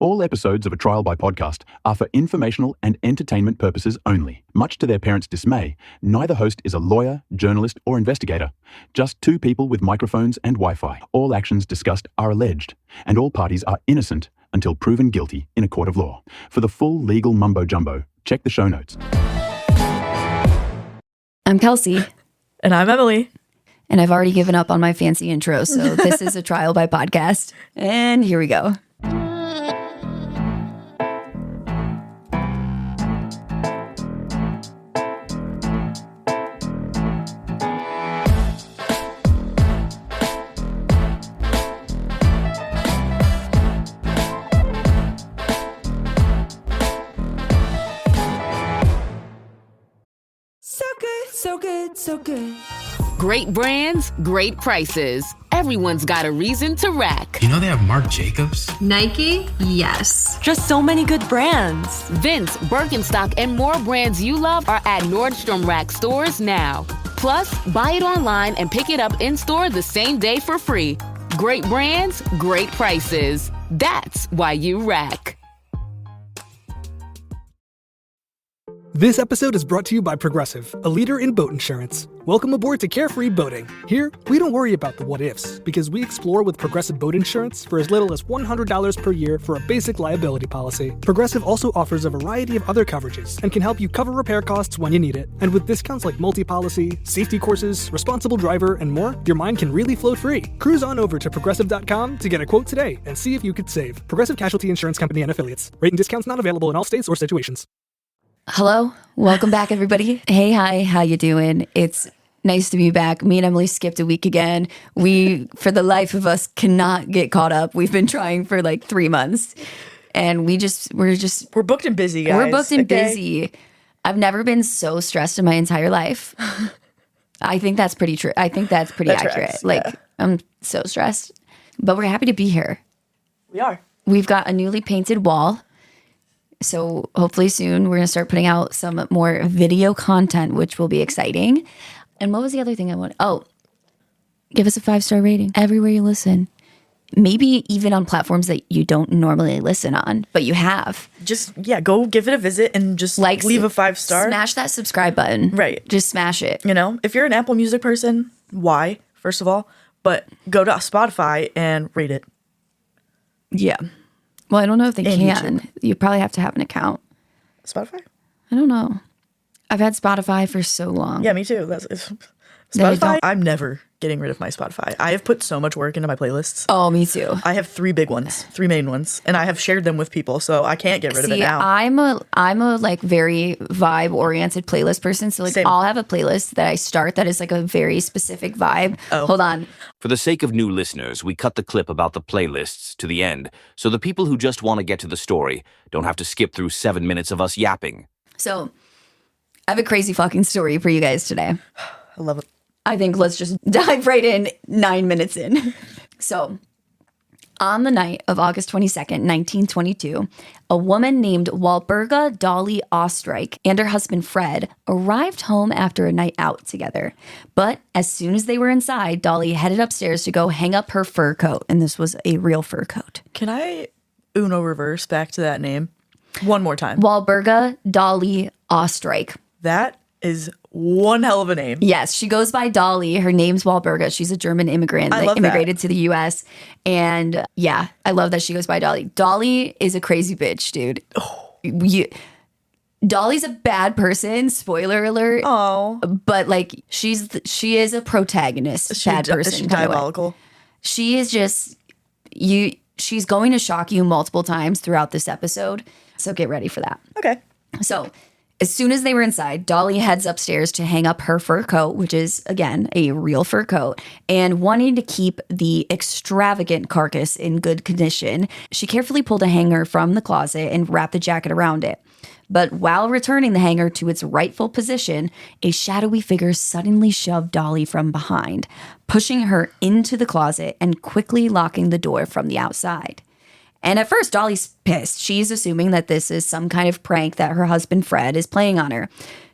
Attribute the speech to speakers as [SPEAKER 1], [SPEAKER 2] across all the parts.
[SPEAKER 1] All episodes of A Trial by Podcast are for informational and entertainment purposes only. Much to their parents' dismay, neither host is a lawyer, journalist, or investigator. Just two people with microphones and Wi-Fi. All actions discussed are alleged, and all parties are innocent until proven guilty in a court of law. For the full legal mumbo-jumbo, check the show notes.
[SPEAKER 2] I'm Kelsey.
[SPEAKER 3] And I'm Emily.
[SPEAKER 2] And I've already given up on my fancy intro, so this is A Trial by Podcast. And here we go.
[SPEAKER 4] So good.
[SPEAKER 5] Great brands, great prices. Everyone's got a reason to rack.
[SPEAKER 6] You know they have Marc Jacobs?
[SPEAKER 4] Nike? Yes.
[SPEAKER 3] Just so many good brands.
[SPEAKER 5] Vince, Birkenstock, and more brands you love are at Nordstrom Rack stores now. Plus, buy it online and pick it up in-store the same day for free. Great brands, great prices. That's why you rack.
[SPEAKER 7] This episode is brought to you by Progressive, a leader in boat insurance. Welcome aboard to Carefree Boating. Here, we don't worry about the what-ifs, because we explore with Progressive Boat Insurance for as little as $100 per year for a basic liability policy. Progressive also offers a variety of other coverages and can help you cover repair costs when you need it. And with discounts like multi-policy, safety courses, responsible driver, and more, your mind can really float free. Cruise on over to Progressive.com to get a quote today and see if you could save. Progressive Casualty Insurance Company and Affiliates. Rate and discounts not available in all states or situations.
[SPEAKER 2] Hello. Welcome back, everybody. Hey, hi. How you doing? It's nice to be back. Me and Emily skipped a week again. We, for the life of us, cannot get caught up. We've been trying for like 3 months. And we're
[SPEAKER 3] booked and busy, guys.
[SPEAKER 2] We're booked and busy. I've never been so stressed in my entire life. I think that's pretty true. I think that's pretty accurate.
[SPEAKER 3] Tracks,
[SPEAKER 2] I'm so stressed. But we're happy to be here.
[SPEAKER 3] We are.
[SPEAKER 2] We've got a newly painted wall. So hopefully soon we're going to start putting out some more video content, which will be exciting. And what was the other thing I wanted? Oh, give us a 5-star rating everywhere you listen. Maybe even on platforms that you don't normally listen on, but you have.
[SPEAKER 3] Just, go give it a visit and just leave a 5-star.
[SPEAKER 2] Smash that subscribe button.
[SPEAKER 3] Right.
[SPEAKER 2] Just smash it.
[SPEAKER 3] You know, if you're an Apple Music person, why, first of all? But go to Spotify and rate it.
[SPEAKER 2] Yeah. Well, I don't know if they
[SPEAKER 3] and
[SPEAKER 2] can.
[SPEAKER 3] YouTube.
[SPEAKER 2] You probably have to have an account.
[SPEAKER 3] Spotify?
[SPEAKER 2] I don't know. I've had Spotify for so long.
[SPEAKER 3] Yeah, me too. Spotify, I'm never getting rid of my Spotify. I have put so much work into my playlists.
[SPEAKER 2] Oh, me too.
[SPEAKER 3] I have 3 big ones, 3 main ones, and I have shared them with people, so I can't get rid of it now.
[SPEAKER 2] I'm a like very vibe oriented playlist person. So like
[SPEAKER 3] Same.
[SPEAKER 2] I'll have a playlist that I start that is like a very specific vibe.
[SPEAKER 3] Oh.
[SPEAKER 2] Hold on.
[SPEAKER 8] For the sake of new listeners, we cut the clip about the playlists to the end, so the people who just want to get to the story don't have to skip through 7 minutes of us yapping.
[SPEAKER 2] So I have a crazy fucking story for you guys today.
[SPEAKER 3] I love it.
[SPEAKER 2] I think let's just dive right in 9 minutes in. So on the night of August 22nd, 1922, a woman named Walburga Dolly Oesterreich and her husband Fred arrived home after a night out together. But as soon as they were inside, Dolly headed upstairs to go hang up her fur coat. And this was a real fur coat.
[SPEAKER 3] Can I Uno reverse back to that name one more time?
[SPEAKER 2] Walburga Dolly Oesterreich.
[SPEAKER 3] That is one hell of a name.
[SPEAKER 2] Yes, she goes by Dolly. Her name's Walburga. She's a German immigrant that immigrated to the U.S. And yeah, I love that she goes by Dolly. Dolly is a crazy bitch, dude. Dolly's a bad person. Spoiler alert.
[SPEAKER 3] Oh,
[SPEAKER 2] but like she is a protagonist. Bad person.
[SPEAKER 3] Is she diabolical?
[SPEAKER 2] She is just She's going to shock you multiple times throughout this episode. So get ready for that.
[SPEAKER 3] Okay.
[SPEAKER 2] So as soon as they were inside, Dolly heads upstairs to hang up her fur coat, which is, again, a real fur coat. And wanting to keep the extravagant carcass in good condition, she carefully pulled a hanger from the closet and wrapped the jacket around it. But while returning the hanger to its rightful position, a shadowy figure suddenly shoved Dolly from behind, pushing her into the closet and quickly locking the door from the outside. And at first, Dolly's pissed. She's assuming that this is some kind of prank that her husband, Fred, is playing on her.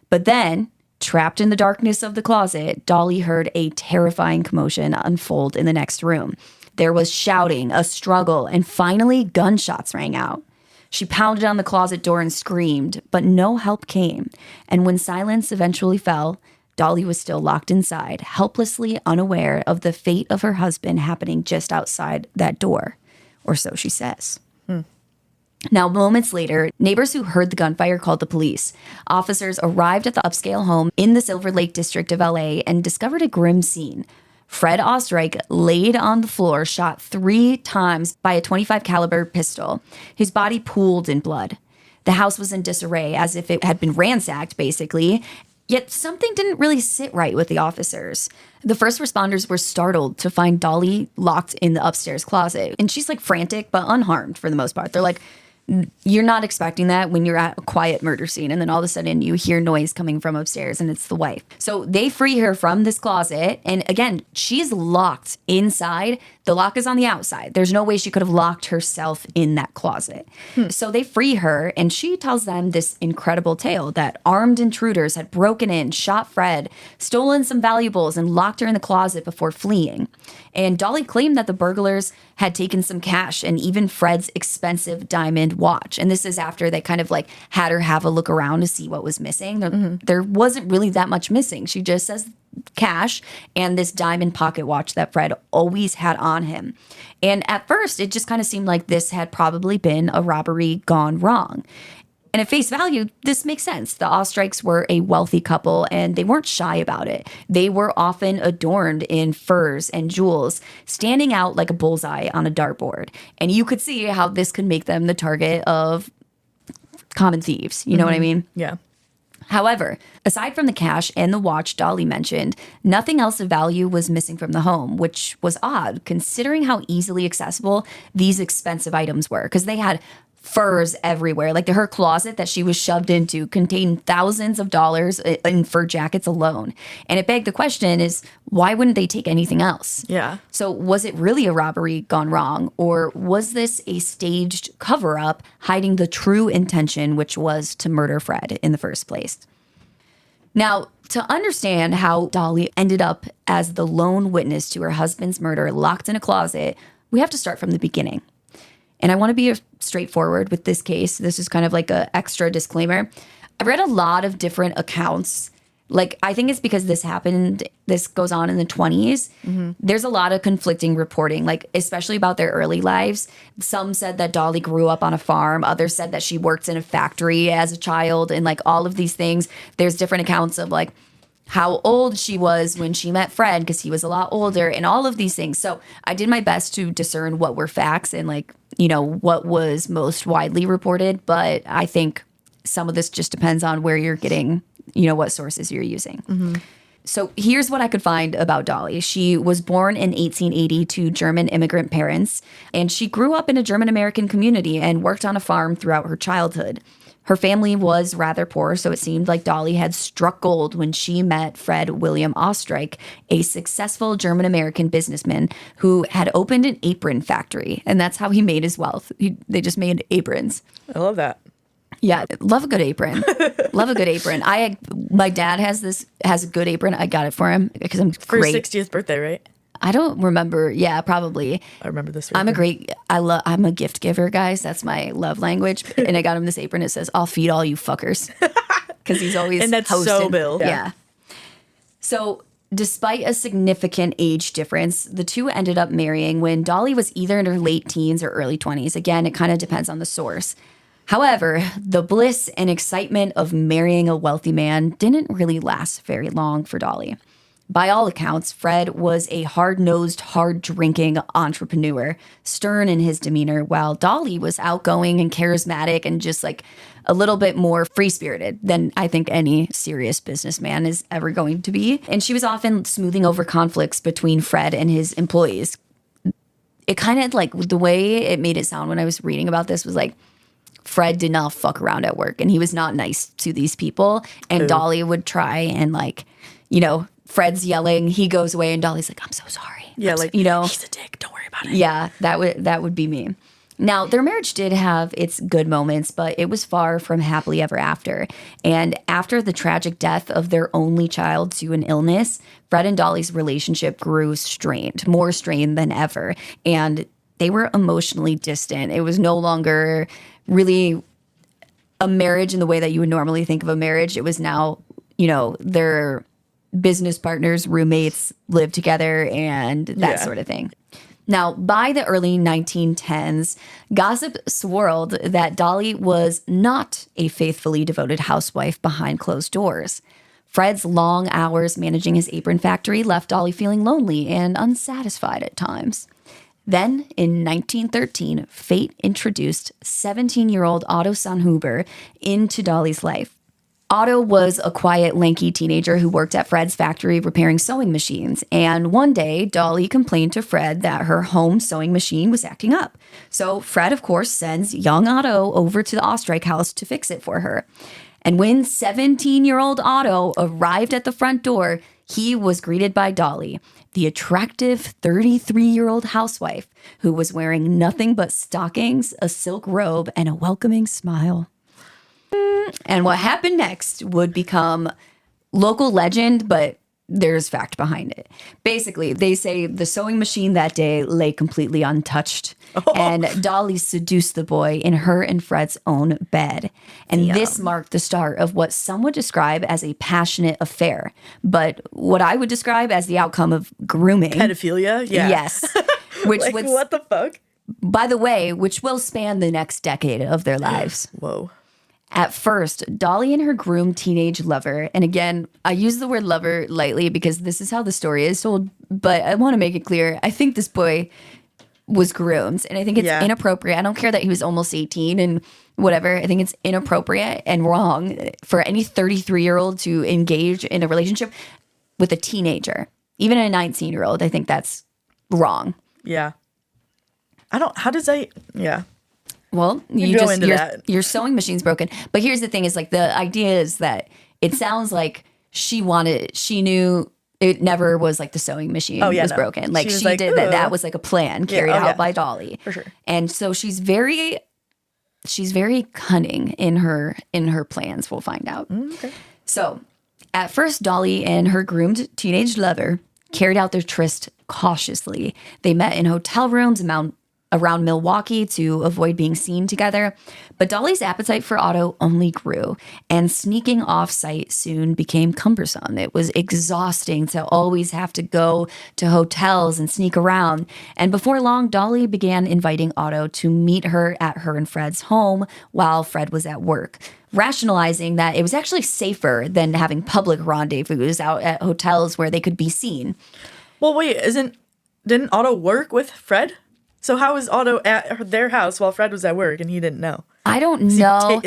[SPEAKER 2] But then, trapped in the darkness of the closet, Dolly heard a terrifying commotion unfold in the next room. There was shouting, a struggle, and finally gunshots rang out. She pounded on the closet door and screamed, but no help came. And when silence eventually fell, Dolly was still locked inside, helplessly unaware of the fate of her husband happening just outside that door. Or so she says. Now, moments later, neighbors who heard the gunfire called the police. Officers arrived at the upscale home in the Silver Lake district of LA and discovered a grim scene. Fred Oesterreich laid on the floor, shot 3 times by a .25 caliber pistol. His body pooled in blood. The house was in disarray, as if it had been ransacked, basically. Yet something didn't really sit right with the officers. The first responders were startled to find Dolly locked in the upstairs closet. And she's like frantic, but unharmed for the most part. They're like, you're not expecting that when you're at a quiet murder scene. And then all of a sudden you hear noise coming from upstairs and it's the wife. So they free her from this closet. And again, she's locked inside. The lock is on the outside. There's no way she could have locked herself in that closet. So they free her and she tells them this incredible tale that armed intruders had broken in, shot Fred, stolen some valuables, and locked her in the closet before fleeing. And Dolly claimed that the burglars had taken some cash and even Fred's expensive diamond watch. And this is after they kind of like had her have a look around to see what was missing. There wasn't really that much missing. She just says cash and this diamond pocket watch that Fred always had on him. And at first, it just kind of seemed like this had probably been a robbery gone wrong. And at face value, this makes sense. The Oesterreichs were a wealthy couple and they weren't shy about it. They were often adorned in furs and jewels, standing out like a bullseye on a dartboard. And you could see how this could make them the target of common thieves. You know what I mean?
[SPEAKER 3] Yeah.
[SPEAKER 2] However, aside from the cash and the watch Dolly mentioned, nothing else of value was missing from the home, which was odd considering how easily accessible these expensive items were, because they had furs everywhere. Like her closet that she was shoved into contained thousands of dollars in fur jackets alone. And it begged the question is, why wouldn't they take anything else?
[SPEAKER 3] Yeah.
[SPEAKER 2] So was it really a robbery gone wrong? Or was this a staged cover-up hiding the true intention, which was to murder Fred in the first place? Now, to understand how Dolly ended up as the lone witness to her husband's murder locked in a closet, we have to start from the beginning. And I want to be straightforward with this case. This is kind of like an extra disclaimer. I've read a lot of different accounts. Like, I think it's because this goes on in the 20s. There's a lot of conflicting reporting, like, especially about their early lives. Some said that Dolly grew up on a farm. Others said that she worked in a factory as a child and, like, all of these things. There's different accounts of, like, how old she was when she met Fred because he was a lot older and all of these things. So I did my best to discern what were facts and, like, you know, what was most widely reported. But I think some of this just depends on where you're getting, you know, what sources you're using. So here's what I could find about Dolly. She was born in 1880 to German immigrant parents, and she grew up in a German-American community and worked on a farm throughout her childhood. Her family was rather poor, so it seemed like Dolly had struck gold when she met Fred William Oesterreich, a successful German-American businessman who had opened an apron factory, and that's how he made his wealth. They just made aprons.
[SPEAKER 3] I love that.
[SPEAKER 2] Yeah, love a good apron. Love a good apron. My dad has a good apron. I got it for him because I'm
[SPEAKER 3] For
[SPEAKER 2] great.
[SPEAKER 3] his 60th birthday, right?
[SPEAKER 2] I don't remember. Yeah, probably.
[SPEAKER 3] I remember this.
[SPEAKER 2] I'm a gift giver, guys. That's my love language. And I got him this apron. It says, "I'll feed all you fuckers," because he's always
[SPEAKER 3] and that's
[SPEAKER 2] hosting.
[SPEAKER 3] so Bill.
[SPEAKER 2] Yeah. So, despite a significant age difference, the two ended up marrying when Dolly was either in her late teens or early 20s. Again, it kind of depends on the source. However, the bliss and excitement of marrying a wealthy man didn't really last very long for Dolly. By all accounts, Fred was a hard-nosed, hard-drinking entrepreneur, stern in his demeanor, while Dolly was outgoing and charismatic and just like a little bit more free-spirited than I think any serious businessman is ever going to be. And she was often smoothing over conflicts between Fred and his employees. It kind of like the way it made it sound when I was reading about this was like Fred did not fuck around at work and he was not nice to these people. And Dolly would try and like, you know, Fred's yelling, he goes away, and Dolly's like, "I'm so sorry."
[SPEAKER 3] Yeah,
[SPEAKER 2] you know,
[SPEAKER 3] he's a dick. Don't worry about it.
[SPEAKER 2] Yeah, that would be me. Now, their marriage did have its good moments, but it was far from happily ever after. And after the tragic death of their only child to an illness, Fred and Dolly's relationship grew strained, more strained than ever. And they were emotionally distant. It was no longer really a marriage in the way that you would normally think of a marriage. It was now, their business partners, roommates, lived together and that sort of thing. Now, by the early 1910s, gossip swirled that Dolly was not a faithfully devoted housewife behind closed doors. Fred's long hours managing his apron factory left Dolly feeling lonely and unsatisfied at times. Then, in 1913, fate introduced 17-year-old Otto Sanhuber into Dolly's life. Otto was a quiet, lanky teenager who worked at Fred's factory repairing sewing machines. And one day, Dolly complained to Fred that her home sewing machine was acting up. So Fred, of course, sends young Otto over to the Oesterreich house to fix it for her. And when 17-year-old Otto arrived at the front door, he was greeted by Dolly, the attractive 33-year-old housewife who was wearing nothing but stockings, a silk robe, and a welcoming smile. And what happened next would become local legend, but there's fact behind it. Basically, they say the sewing machine that day lay completely untouched, and Dolly seduced the boy in her and Fred's own bed. And this marked the start of what some would describe as a passionate affair, but what I would describe as the outcome of grooming.
[SPEAKER 3] Pedophilia? Yeah.
[SPEAKER 2] Yes. Which
[SPEAKER 3] what the fuck?
[SPEAKER 2] By the way, which will span the next decade of their lives.
[SPEAKER 3] Whoa.
[SPEAKER 2] At first, Dolly and her groomed teenage lover, and again, I use the word lover lightly because this is how the story is told, but I want to make it clear. I think this boy was groomed, and I think it's inappropriate. I don't care that he was almost 18 and whatever. I think it's inappropriate and wrong for any 33-year-old to engage in a relationship with a teenager. Even a 19-year-old, I think that's wrong.
[SPEAKER 3] Yeah.
[SPEAKER 2] Well, your sewing machine's broken. But here's the thing is like the idea is that it sounds like she knew it never was like the sewing machine was broken. Like she did that. That was like a plan carried out by Dolly.
[SPEAKER 3] For sure.
[SPEAKER 2] And so she's very cunning in her plans. We'll find out.
[SPEAKER 3] Okay.
[SPEAKER 2] So at first, Dolly and her groomed teenage lover carried out their tryst cautiously. They met in hotel rooms around Milwaukee to avoid being seen together. But Dolly's appetite for Otto only grew, and sneaking off-site soon became cumbersome. It was exhausting to always have to go to hotels and sneak around. And before long, Dolly began inviting Otto to meet her at her and Fred's home while Fred was at work, rationalizing that it was actually safer than having public rendezvous out at hotels where they could be seen.
[SPEAKER 3] Well, wait, didn't Otto work with Fred? So how was Otto at their house while Fred was at work and he didn't know?
[SPEAKER 2] I don't know.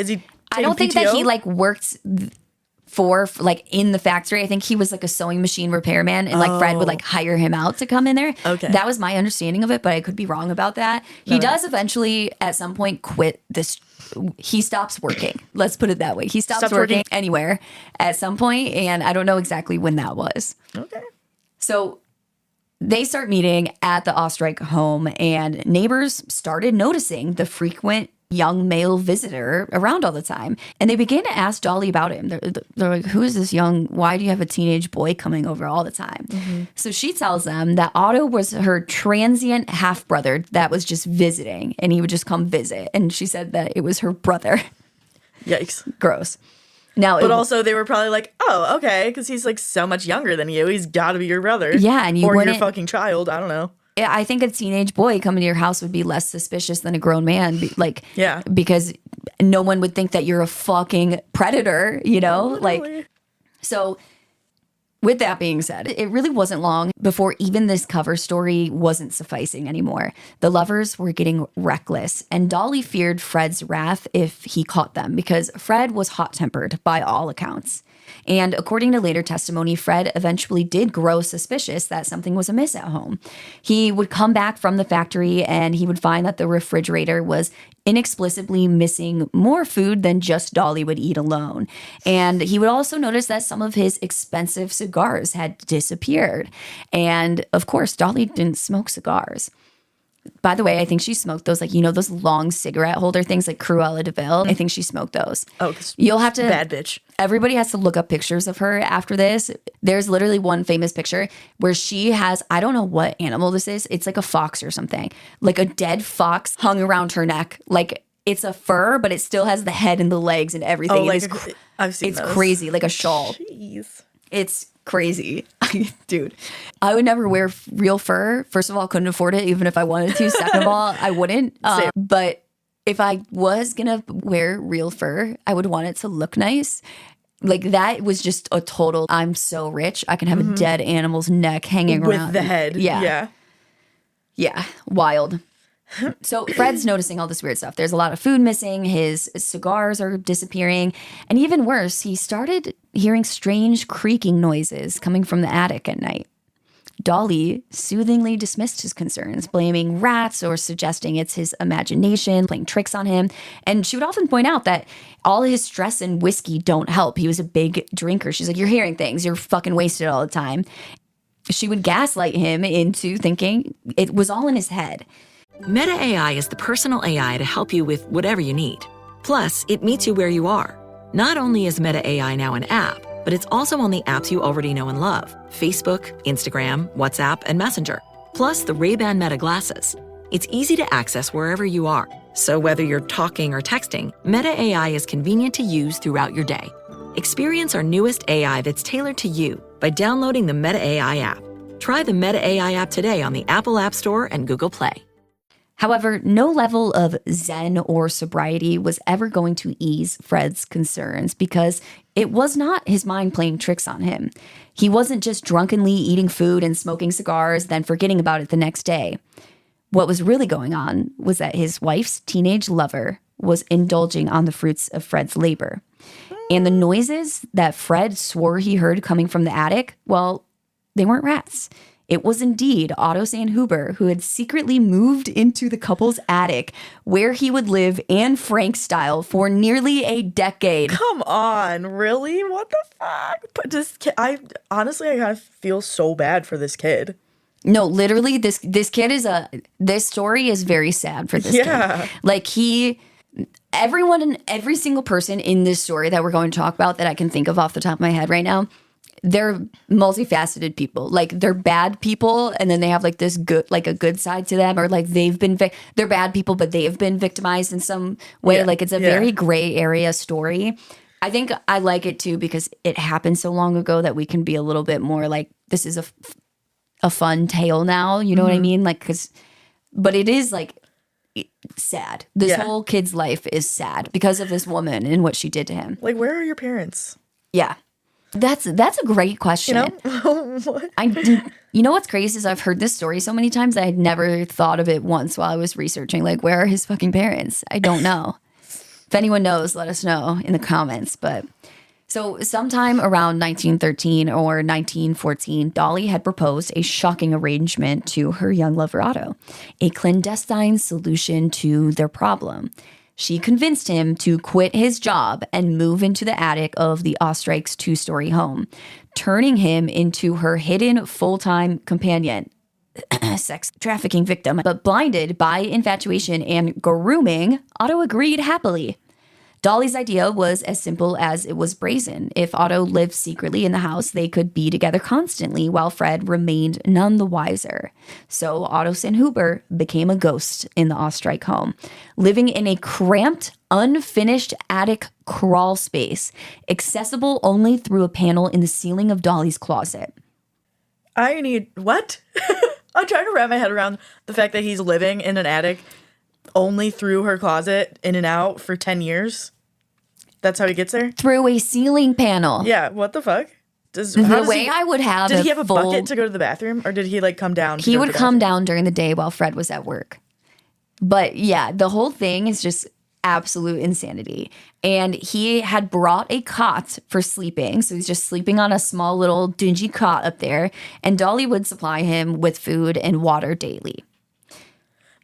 [SPEAKER 3] I
[SPEAKER 2] don't think that he worked for in the factory. I think he was like a sewing machine repairman, and Fred would hire him out to come in there.
[SPEAKER 3] Okay.
[SPEAKER 2] That was my understanding of it, but I could be wrong about that. He does eventually at some point quit this. He stops working. Let's put it that way. He stops working anywhere at some point, and I don't know exactly when that was.
[SPEAKER 3] Okay.
[SPEAKER 2] So they start meeting at the Oesterreich home, and neighbors started noticing the frequent young male visitor around all the time. And they began to ask Dolly about him. They're like, who is this why do you have a teenage boy coming over all the time? Mm-hmm. So she tells them that Otto was her transient half-brother that was just visiting, and he would just come visit. And she said that it was her brother.
[SPEAKER 3] Yikes.
[SPEAKER 2] Gross. Now,
[SPEAKER 3] but also they were probably like, oh, okay, because he's so much younger than you. He's got to be your brother.
[SPEAKER 2] Yeah, and
[SPEAKER 3] or your fucking child. I don't know.
[SPEAKER 2] I think a teenage boy coming to your house would be less suspicious than a grown man. Because no one would think that you're a fucking predator,
[SPEAKER 3] Literally.
[SPEAKER 2] So with that being said, it really wasn't long before even this cover story wasn't sufficing anymore. The lovers were getting reckless, and Dolly feared Fred's wrath if he caught them because Fred was hot-tempered by all accounts. And according to later testimony, Fred eventually did grow suspicious that something was amiss at home. He would come back from the factory and he would find that the refrigerator was inexplicably missing more food than just Dolly would eat alone. And he would also notice that some of his expensive cigars had disappeared. And of course, Dolly didn't smoke cigars. By the way, I think she smoked those, like, those long cigarette holder things, like Cruella de Vil. I think she smoked those.
[SPEAKER 3] Oh, 'cause
[SPEAKER 2] you'll have to.
[SPEAKER 3] bad bitch.
[SPEAKER 2] Everybody has to look up pictures of her after this. There's literally one famous picture where she has, I don't know what animal this is. It's like a fox or something, like a dead fox hung around her neck. Like it's a fur, but it still has the head and the legs and everything.
[SPEAKER 3] Oh, like I've seen
[SPEAKER 2] it's
[SPEAKER 3] those.
[SPEAKER 2] crazy, like a shawl.
[SPEAKER 3] Jeez.
[SPEAKER 2] It's crazy. Dude, I would never wear real fur. First of all, couldn't afford it even if I wanted to. Second of all, I wouldn't. But if I was going to wear real fur, I would want it to look nice. Like that was just a total, I'm so rich. I can have a dead animal's neck hanging around.
[SPEAKER 3] With the head.
[SPEAKER 2] Yeah. Yeah. Wild. So Fred's noticing all this weird stuff. There's a lot of food missing. His cigars are disappearing. And even worse, he started hearing strange creaking noises coming from the attic at night. Dolly soothingly dismissed his concerns, blaming rats or suggesting it's his imagination playing tricks on him. And she would often point out that all his stress and whiskey don't help. He was a big drinker. She's like, you're hearing things. You're fucking wasted all the time. She would gaslight him into thinking it was all in his head.
[SPEAKER 6] Meta AI is the personal AI to help you with whatever you need. Plus, it meets you where you are. Not only is Meta AI now an app, but it's also on the apps you already know and love. Facebook, Instagram, WhatsApp, and Messenger. Plus the Ray-Ban Meta glasses. It's easy to access wherever you are. So whether you're talking or texting, Meta AI is convenient to use throughout your day. Experience our newest AI that's tailored to you by downloading the Meta AI app. Try the Meta AI app today on the Apple App Store and Google Play.
[SPEAKER 2] However, no level of zen or sobriety was ever going to ease Fred's concerns because it was not his mind playing tricks on him. He wasn't just drunkenly eating food and smoking cigars, then forgetting about it the next day. What was really going on was that his wife's teenage lover was indulging on the fruits of Fred's labor. And the noises that Fred swore he heard coming from the attic, well, they weren't rats. It was indeed Otto Sanhuber who had secretly moved into the couple's attic where he would live Anne Frank style for nearly a decade.
[SPEAKER 3] Come on, really? What the fuck? But I honestly kind of feel so bad for this kid.
[SPEAKER 2] No, literally, this kid is this story is very sad for this kid. Like every single person in this story that we're going to talk about that I can think of off the top of my head right now, they're multifaceted people. Like they're bad people, and then they have like this good, like a good side to them, or like they're bad people, but they have been victimized in some way. Like it's a very gray area story. I think I like it too because it happened so long ago that we can be a little bit more like, this is a fun tale now. You know what I mean? Like, but it is like sad. This whole kid's life is sad because of this woman and what she did to him.
[SPEAKER 3] Like, where are your parents?
[SPEAKER 2] Yeah. That's a great question. You know what's crazy is I've heard this story so many times that I'd never thought of it once while I was researching. Like, where are his fucking parents? I don't know. If anyone knows, let us know in the comments. But so sometime around 1913 or 1914, Dolly had proposed a shocking arrangement to her young lover Otto, a clandestine solution to their problem. She convinced him to quit his job and move into the attic of the Oesterreich's 2-story home, turning him into her hidden full-time companion, sex trafficking victim. But blinded by infatuation and grooming, Otto agreed happily. Dolly's idea was as simple as it was brazen. If Otto lived secretly in the house, they could be together constantly while Fred remained none the wiser. So Otto Sanhuber became a ghost in the Oesterreich home, living in a cramped, unfinished attic crawl space, accessible only through a panel in the ceiling of Dolly's closet.
[SPEAKER 3] I need what? I'm trying to wrap my head around the fact that he's living in an attic only through her closet, in and out for 10 years. That's how he gets there?
[SPEAKER 2] Through a ceiling panel.
[SPEAKER 3] Yeah, what the fuck?
[SPEAKER 2] Did he have
[SPEAKER 3] a bucket to go to the bathroom, or did he like come down?
[SPEAKER 2] He would come down during the day while Fred was at work. But yeah, the whole thing is just absolute insanity. And he had brought a cot for sleeping. So he's just sleeping on a small little dingy cot up there. And Dolly would supply him with food and water daily.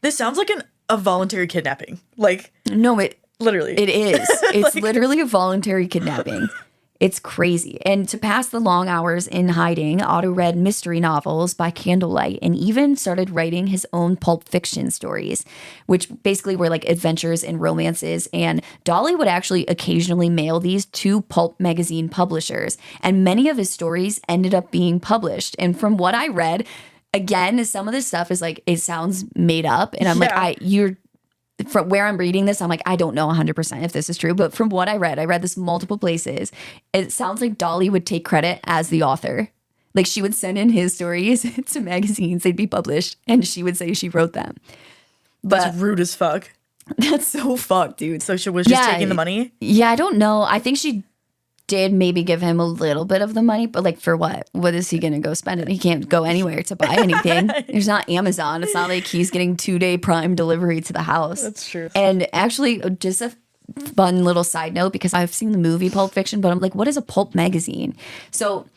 [SPEAKER 3] This sounds like a voluntary kidnapping. Like,
[SPEAKER 2] no,
[SPEAKER 3] literally.
[SPEAKER 2] It is. It's like, literally a voluntary kidnapping. It's crazy. And to pass the long hours in hiding, Otto read mystery novels by candlelight and even started writing his own pulp fiction stories, which basically were like adventures and romances. And Dolly would actually occasionally mail these to pulp magazine publishers. And many of his stories ended up being published. And from what I read, again, some of this stuff is like, it sounds made up. And I'm like, from where I'm reading this, I'm like, I don't know 100% if this is true. But from what I read this multiple places. It sounds like Dolly would take credit as the author. Like she would send in his stories to magazines, they'd be published, and she would say she wrote them. But
[SPEAKER 3] That's rude as fuck.
[SPEAKER 2] That's so fucked, dude.
[SPEAKER 3] So she was just taking the money?
[SPEAKER 2] Yeah, I don't know. I think she did maybe give him a little bit of the money, but like for what? What is he going to go spend it? He can't go anywhere to buy anything. There's not Amazon. It's not like he's getting 2-day Prime delivery to the house.
[SPEAKER 3] That's true.
[SPEAKER 2] And actually, just a fun little side note, because I've seen the movie Pulp Fiction, but I'm like, what is a pulp magazine? So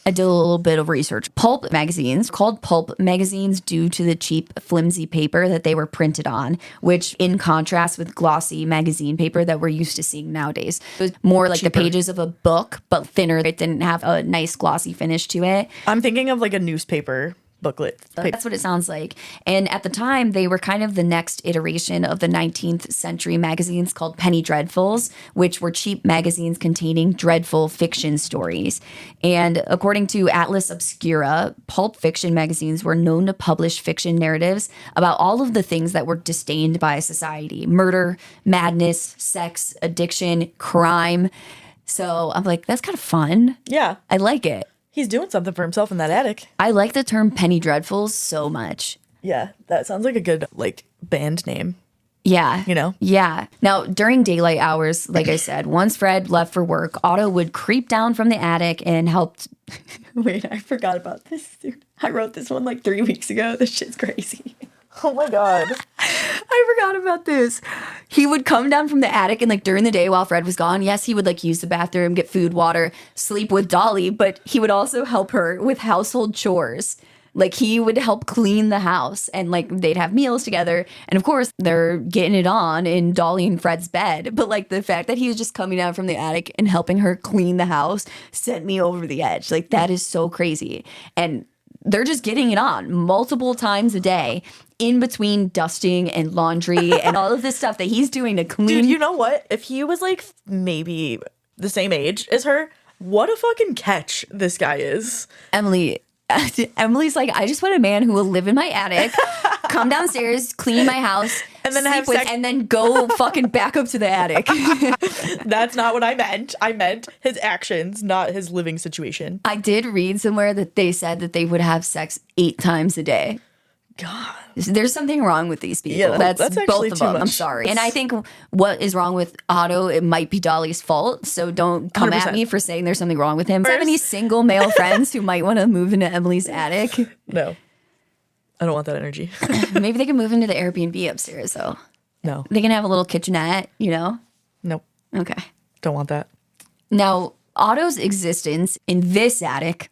[SPEAKER 2] I did a little bit of research. Pulp magazines, called pulp magazines due to the cheap, flimsy paper that they were printed on, which in contrast with glossy magazine paper that we're used to seeing nowadays. It was more like the pages of a book, but thinner. It didn't have a nice glossy finish to it.
[SPEAKER 3] I'm thinking of like a newspaper booklet.
[SPEAKER 2] That's what it sounds like. And at the time, they were kind of the next iteration of the 19th century magazines called penny dreadfuls, which were cheap magazines containing dreadful fiction stories. And according to Atlas Obscura, pulp fiction magazines were known to publish fiction narratives about all of the things that were disdained by society: murder, madness, sex, addiction, crime. So I'm like, that's kind of fun.
[SPEAKER 3] Yeah.
[SPEAKER 2] I like it.
[SPEAKER 3] He's doing something for himself in that attic.
[SPEAKER 2] I like the term penny dreadfuls so much.
[SPEAKER 3] Yeah, that sounds like a good like band name.
[SPEAKER 2] Yeah.
[SPEAKER 3] You know?
[SPEAKER 2] Yeah. Now, during daylight hours, like I said, once Fred left for work, Otto would creep down from the attic and helped. Wait, I forgot about this, dude. I wrote this one like 3 weeks ago. This shit's crazy.
[SPEAKER 3] Oh my God.
[SPEAKER 2] I forgot about this. He would come down from the attic and like during the day while Fred was gone, yes, he would like use the bathroom, get food, water, sleep with Dolly, but he would also help her with household chores. Like he would help clean the house and like they'd have meals together. And of course, they're getting it on in Dolly and Fred's bed. But like the fact that he was just coming down from the attic and helping her clean the house sent me over the edge. Like that is so crazy. And they're just getting it on multiple times a day in between dusting and laundry and all of this stuff that he's doing to clean.
[SPEAKER 3] Dude, you know what? If he was like maybe the same age as her, what a fucking catch this guy is.
[SPEAKER 2] Emily's like, I just want a man who will live in my attic, come downstairs, clean my house,
[SPEAKER 3] and then have
[SPEAKER 2] sex, and then go fucking back up to the attic.
[SPEAKER 3] That's not what I meant. I meant his actions, not his living situation.
[SPEAKER 2] I did read somewhere that they said that they would have sex 8 times a day.
[SPEAKER 3] God.
[SPEAKER 2] There's something wrong with these people.
[SPEAKER 3] Yeah,
[SPEAKER 2] that's
[SPEAKER 3] actually
[SPEAKER 2] both of
[SPEAKER 3] too
[SPEAKER 2] them.
[SPEAKER 3] much.
[SPEAKER 2] I'm sorry. And I think what is wrong with Otto, it might be Dolly's fault. So don't come
[SPEAKER 3] 100%.
[SPEAKER 2] at me for saying there's something wrong with him. Do you have any single male friends who might want to move into Emily's attic?
[SPEAKER 3] No. I don't want that energy.
[SPEAKER 2] Maybe they can move into the Airbnb upstairs, though.
[SPEAKER 3] No.
[SPEAKER 2] They can have a little kitchenette, you know?
[SPEAKER 3] Nope.
[SPEAKER 2] Okay.
[SPEAKER 3] Don't want that.
[SPEAKER 2] Now, Otto's existence in this attic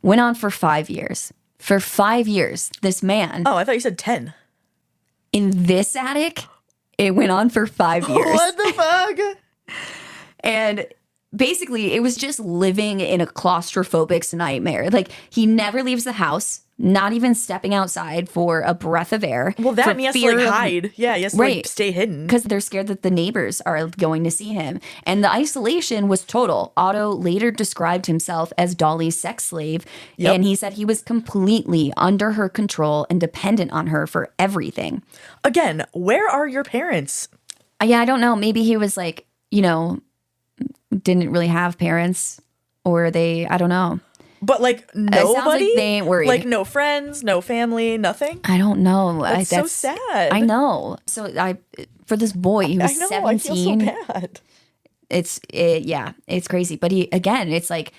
[SPEAKER 2] went on for 5 years. For 5 years, this man.
[SPEAKER 3] Oh, I thought you said 10.
[SPEAKER 2] In this attic, it went on for 5 years.
[SPEAKER 3] What the fuck?
[SPEAKER 2] And basically, it was just living in a claustrophobic nightmare. Like, he never leaves the house, not even stepping outside for a breath of air.
[SPEAKER 3] Well, that and he has to like hide. Yeah, he has to like
[SPEAKER 2] Right.
[SPEAKER 3] stay hidden.
[SPEAKER 2] Because they're scared that the neighbors are going to see him. And the isolation was total. Otto later described himself as Dolly's sex slave.
[SPEAKER 3] Yep.
[SPEAKER 2] And he said he was completely under her control and dependent on her for everything.
[SPEAKER 3] Again, where are your parents?
[SPEAKER 2] Yeah, I don't know. Maybe he was like, you know, didn't really have parents, or I don't know.
[SPEAKER 3] But like
[SPEAKER 2] sounds like
[SPEAKER 3] nobody?
[SPEAKER 2] they ain't worried.
[SPEAKER 3] Like no friends, no family, nothing?
[SPEAKER 2] I don't know.
[SPEAKER 3] That's so sad.
[SPEAKER 2] I know. So for this boy, he was
[SPEAKER 3] I know,
[SPEAKER 2] 17.
[SPEAKER 3] I feel so bad.
[SPEAKER 2] It's crazy. But it's like,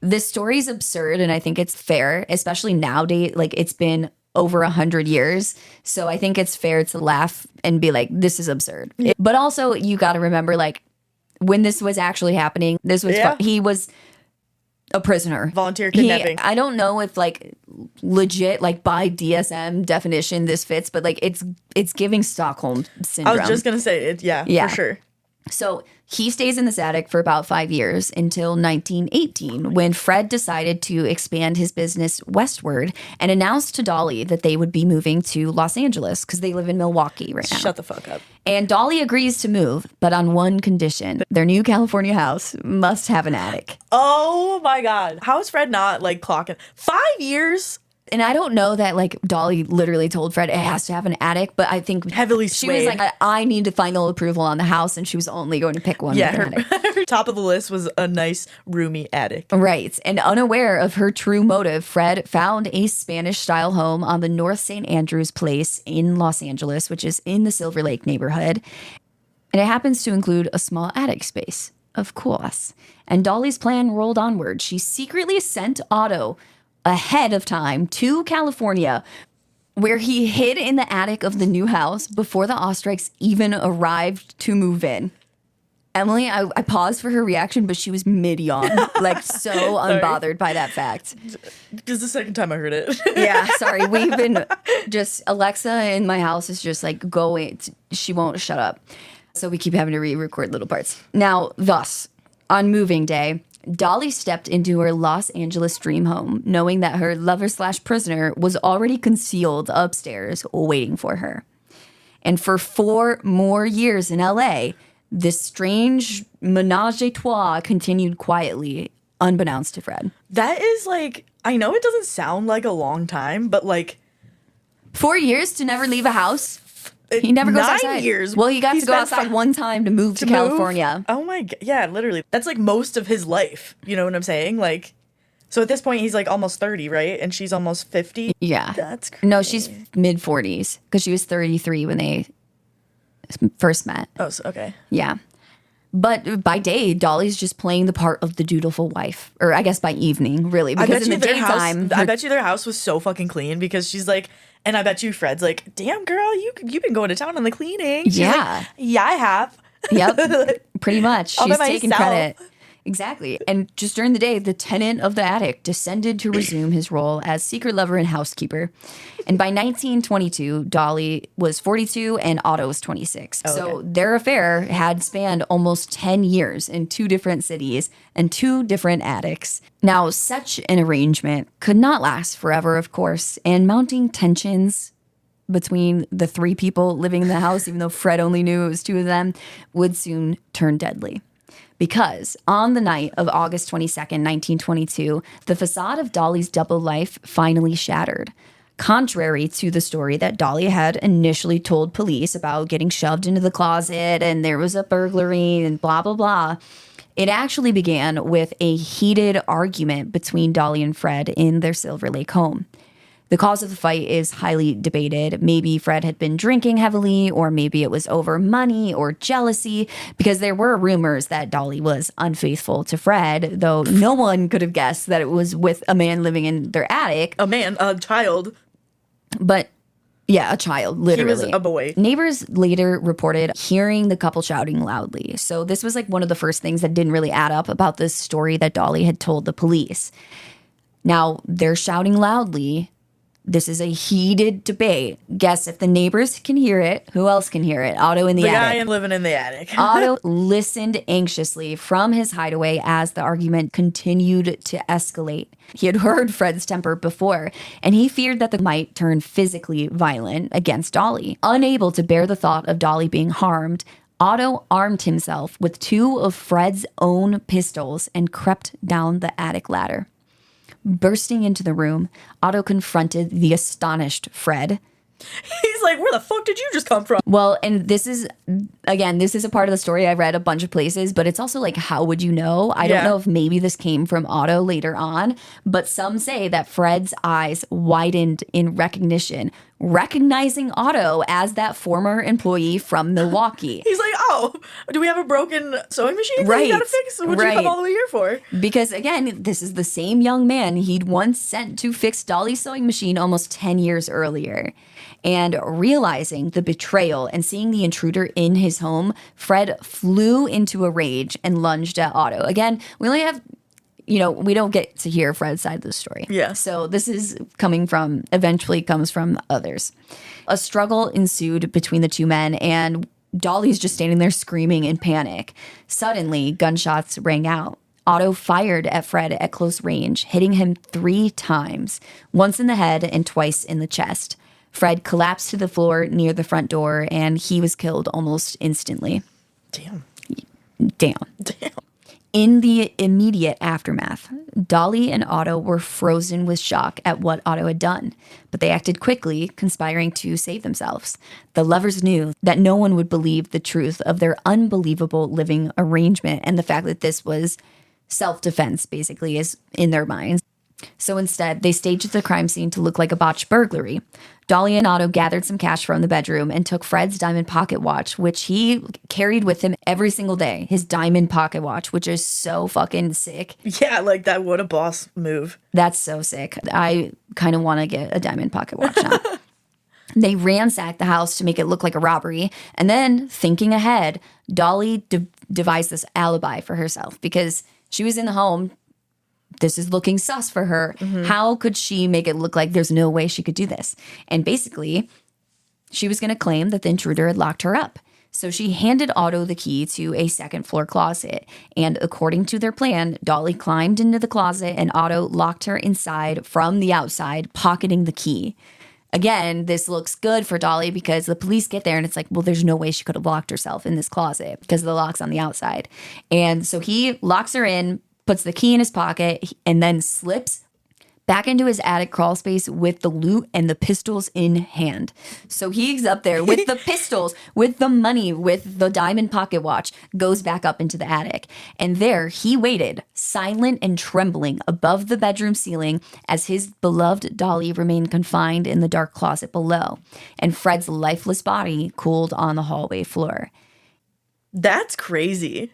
[SPEAKER 2] this story's absurd, and I think it's fair, especially nowadays. Like, it's been over 100 years. So I think it's fair to laugh and be like, this is absurd. But also, you got to remember, like, when this was actually happening, he was a prisoner.
[SPEAKER 3] Volunteer kidnapping.
[SPEAKER 2] I don't know if like legit, like by DSM definition, this fits, but like it's giving Stockholm syndrome.
[SPEAKER 3] I was just gonna say it. Yeah, for sure.
[SPEAKER 2] So he stays in this attic for about 5 years until 1918, when Fred decided to expand his business westward and announced to Dolly that they would be moving to Los Angeles because they live in Milwaukee right now.
[SPEAKER 3] Shut the fuck up.
[SPEAKER 2] And Dolly agrees to move, but on one condition. Their new California house must have an attic.
[SPEAKER 3] Oh my God. How is Fred not like clocking? 5 years?
[SPEAKER 2] And I don't know that like Dolly literally told Fred it has to have an attic, but I think
[SPEAKER 3] Heavily
[SPEAKER 2] she was
[SPEAKER 3] swayed.
[SPEAKER 2] like, I need to final approval on the house, and she was only going to pick one with an attic.
[SPEAKER 3] her top of the list was a nice roomy attic.
[SPEAKER 2] Right. And unaware of her true motive, Fred found a Spanish-style home on the North St. Andrews Place in Los Angeles, which is in the Silver Lake neighborhood. And it happens to include a small attic space, of course. And Dolly's plan rolled onward. She secretly sent Otto ahead of time to California, where he hid in the attic of the new house before the Oesterreichs even arrived to move in. Emily, I paused for her reaction, but she was mid-yawn, like so unbothered by that fact.
[SPEAKER 3] This is the second time I heard it.
[SPEAKER 2] Yeah, sorry. We've been just, Alexa in my house is just like going, she won't shut up. So we keep having to re-record little parts. Now, thus, on moving day, Dolly stepped into her Los Angeles dream home, knowing that her lover/prisoner was already concealed upstairs waiting for her. And for 4 more years in LA, this strange menage a trois continued quietly, unbeknownst to Fred.
[SPEAKER 3] That is like, I know it doesn't sound like a long time, but like
[SPEAKER 2] 4 years to never leave a house? He never goes
[SPEAKER 3] 9
[SPEAKER 2] outside.
[SPEAKER 3] years.
[SPEAKER 2] Well, he got
[SPEAKER 3] He's
[SPEAKER 2] to go
[SPEAKER 3] been
[SPEAKER 2] outside one time to move to California.
[SPEAKER 3] Oh my God. Yeah, literally. That's like most of his life. You know what I'm saying? Like, so at this point, he's like almost 30, right? And she's almost 50.
[SPEAKER 2] Yeah.
[SPEAKER 3] That's crazy.
[SPEAKER 2] No, she's mid-40s because she was 33 when they first met.
[SPEAKER 3] Oh, so, okay.
[SPEAKER 2] Yeah. But by day, Dolly's just playing the part of the dutiful wife. Or I guess by evening, really. Because in the daytime...
[SPEAKER 3] I bet you their house was so fucking clean because she's like... And I bet you Fred's like, damn, girl, you've been going to town on the cleaning. She's
[SPEAKER 2] Yeah.
[SPEAKER 3] like, yeah, I have.
[SPEAKER 2] Yep. Pretty much.
[SPEAKER 3] All by
[SPEAKER 2] She's taking
[SPEAKER 3] myself.
[SPEAKER 2] credit. Exactly. And just during the day, the tenant of the attic descended to resume his role as secret lover and housekeeper. And by 1922, Dolly was 42 and Otto was 26.
[SPEAKER 3] Oh,
[SPEAKER 2] so
[SPEAKER 3] okay.
[SPEAKER 2] their affair had spanned almost 10 years in 2 different cities and 2 different attics. Now, such an arrangement could not last forever, of course, and mounting tensions between the 3 people living in the house, even though Fred only knew it was 2 of them, would soon turn deadly. Because on the night of August 22nd, 1922, the facade of Dolly's double life finally shattered. Contrary to the story that Dolly had initially told police about getting shoved into the closet and there was a burglary and blah, blah, blah, it actually began with a heated argument between Dolly and Fred in their Silver Lake home. The cause of the fight is highly debated. Maybe Fred had been drinking heavily, or maybe it was over money or jealousy, because there were rumors that Dolly was unfaithful to Fred, though no one could have guessed that it was with a man living in their attic.
[SPEAKER 3] A child.
[SPEAKER 2] But yeah, a child, literally.
[SPEAKER 3] He was a boy.
[SPEAKER 2] Neighbors later reported hearing the couple shouting loudly. So this was like one of the first things that didn't really add up about this story that Dolly had told the police. Now, they're shouting loudly. This is a heated debate. Guess if the neighbors can hear it, who else can hear it? Otto in the attic.
[SPEAKER 3] The guy living in the attic.
[SPEAKER 2] Otto listened anxiously from his hideaway as the argument continued to escalate. He had heard Fred's temper before, and he feared that they might turn physically violent against Dolly. Unable to bear the thought of Dolly being harmed, Otto armed himself with 2 of Fred's own pistols and crept down the attic ladder. Bursting into the room, Otto confronted the astonished Fred.
[SPEAKER 3] He's like, where the fuck did you just come from?
[SPEAKER 2] Well, and this is a part of the story I read a bunch of places, but it's also like, how would you know? I don't know if maybe this came from Otto later on, but some say that Fred's eyes widened in recognition, recognizing Otto as that former employee from Milwaukee.
[SPEAKER 3] He's like, oh, do we have a broken sewing machine that you gotta fix? What'd you come all the way here for?
[SPEAKER 2] Because again, this is the same young man he'd once sent to fix Dolly's sewing machine almost 10 years earlier. And realizing the betrayal and seeing the intruder in his home, Fred flew into a rage and lunged at Otto. Again, we only have, we don't get to hear Fred's side of the story.
[SPEAKER 3] Yeah.
[SPEAKER 2] So this is eventually comes from others. A struggle ensued between the 2 men, and Dolly's just standing there screaming in panic. Suddenly, gunshots rang out. Otto fired at Fred at close range, hitting him 3 times, once in the head and twice in the chest. Fred collapsed to the floor near the front door, and he was killed almost instantly.
[SPEAKER 3] Damn.
[SPEAKER 2] In the immediate aftermath, Dolly and Otto were frozen with shock at what Otto had done, but they acted quickly, conspiring to save themselves. The lovers knew that no one would believe the truth of their unbelievable living arrangement and the fact that this was self-defense, basically, is in their minds. So instead, they staged the crime scene to look like a botched burglary. Dolly and Otto gathered some cash from the bedroom and took Fred's diamond pocket watch, which he carried with him every single day. His diamond pocket watch, which is so fucking sick.
[SPEAKER 3] Yeah, like that. What a boss move.
[SPEAKER 2] That's so sick. I kind of want to get a diamond pocket watch now. They ransacked the house to make it look like a robbery. And then, thinking ahead, Dolly devised this alibi for herself because she was in the home. This is looking sus for her. Mm-hmm. How could she make it look like there's no way she could do this? And basically, she was going to claim that the intruder had locked her up. So she handed Otto the key to a second floor closet. And according to their plan, Dolly climbed into the closet and Otto locked her inside from the outside, pocketing the key. Again, this looks good for Dolly because the police get there and it's like, well, there's no way she could have locked herself in this closet because the lock's on the outside. And so he locks her in, puts the key in his pocket, and then slips back into his attic crawl space with the loot and the pistols in hand. So he's up there with the pistols, with the money, with the diamond pocket watch, goes back up into the attic. And there he waited, silent and trembling, above the bedroom ceiling as his beloved Dolly remained confined in the dark closet below. And Fred's lifeless body cooled on the hallway floor.
[SPEAKER 3] That's crazy.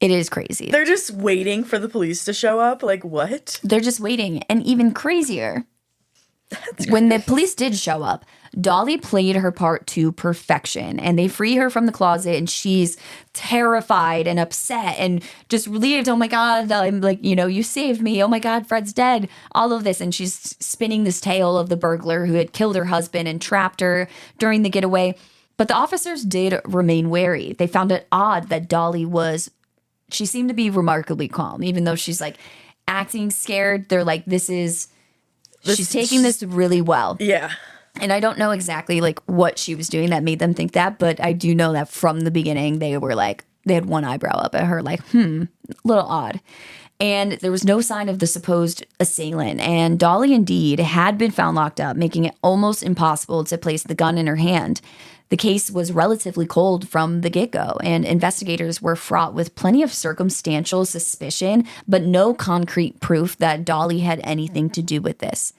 [SPEAKER 2] It is crazy.
[SPEAKER 3] They're just waiting for the police to show up? Like, what?
[SPEAKER 2] They're just waiting. And even crazier, when the police did show up, Dolly played her part to perfection. And they free her from the closet, and she's terrified and upset and just relieved. Oh, my God. I'm like, you saved me. Oh, my God, Fred's dead. All of this. And she's spinning this tale of the burglar who had killed her husband and trapped her during the getaway. But the officers did remain wary. They found it odd that Dolly she seemed to be remarkably calm, even though she's like acting scared. They're like, she's taking this really well.
[SPEAKER 3] Yeah.
[SPEAKER 2] And I don't know exactly like what she was doing that made them think that, but I do know that from the beginning, they were like, they had one eyebrow up at her, like, a little odd. And there was no sign of the supposed assailant. And Dolly indeed had been found locked up, making it almost impossible to place the gun in her hand. The case was relatively cold from the get-go, and investigators were fraught with plenty of circumstantial suspicion, but no concrete proof that Dolly had anything to do with this.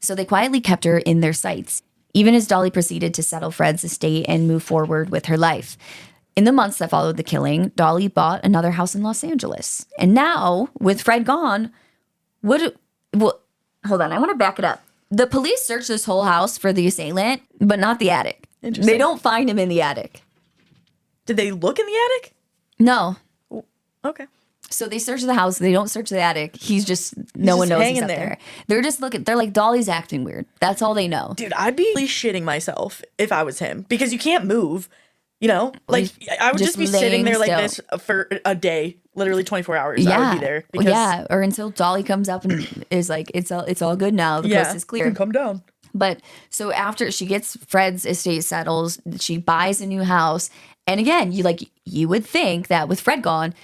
[SPEAKER 2] So they quietly kept her in their sights, even as Dolly proceeded to settle Fred's estate and move forward with her life. In the months that followed the killing, Dolly bought another house in Los Angeles. And now, with Fred gone, hold on, I want to back it up. The police searched this whole house for the assailant, but not the attic. They don't find him in the attic.
[SPEAKER 3] Did they look in the attic?
[SPEAKER 2] No.
[SPEAKER 3] Okay.
[SPEAKER 2] So they search the house. They don't search the attic. No one knows he's up there. They're just looking. They're like, Dolly's acting weird. That's all they know.
[SPEAKER 3] Dude, I'd be shitting myself if I was him because you can't move. Like I would just be sitting there like this for a day, literally 24 hours.
[SPEAKER 2] Yeah.
[SPEAKER 3] I would be there. Because,
[SPEAKER 2] or until Dolly comes up and is like, it's all good now. The coast is clear.
[SPEAKER 3] You can come down.
[SPEAKER 2] But so after she gets Fred's estate settled, she buys a new house. And again, you would think that with Fred gone,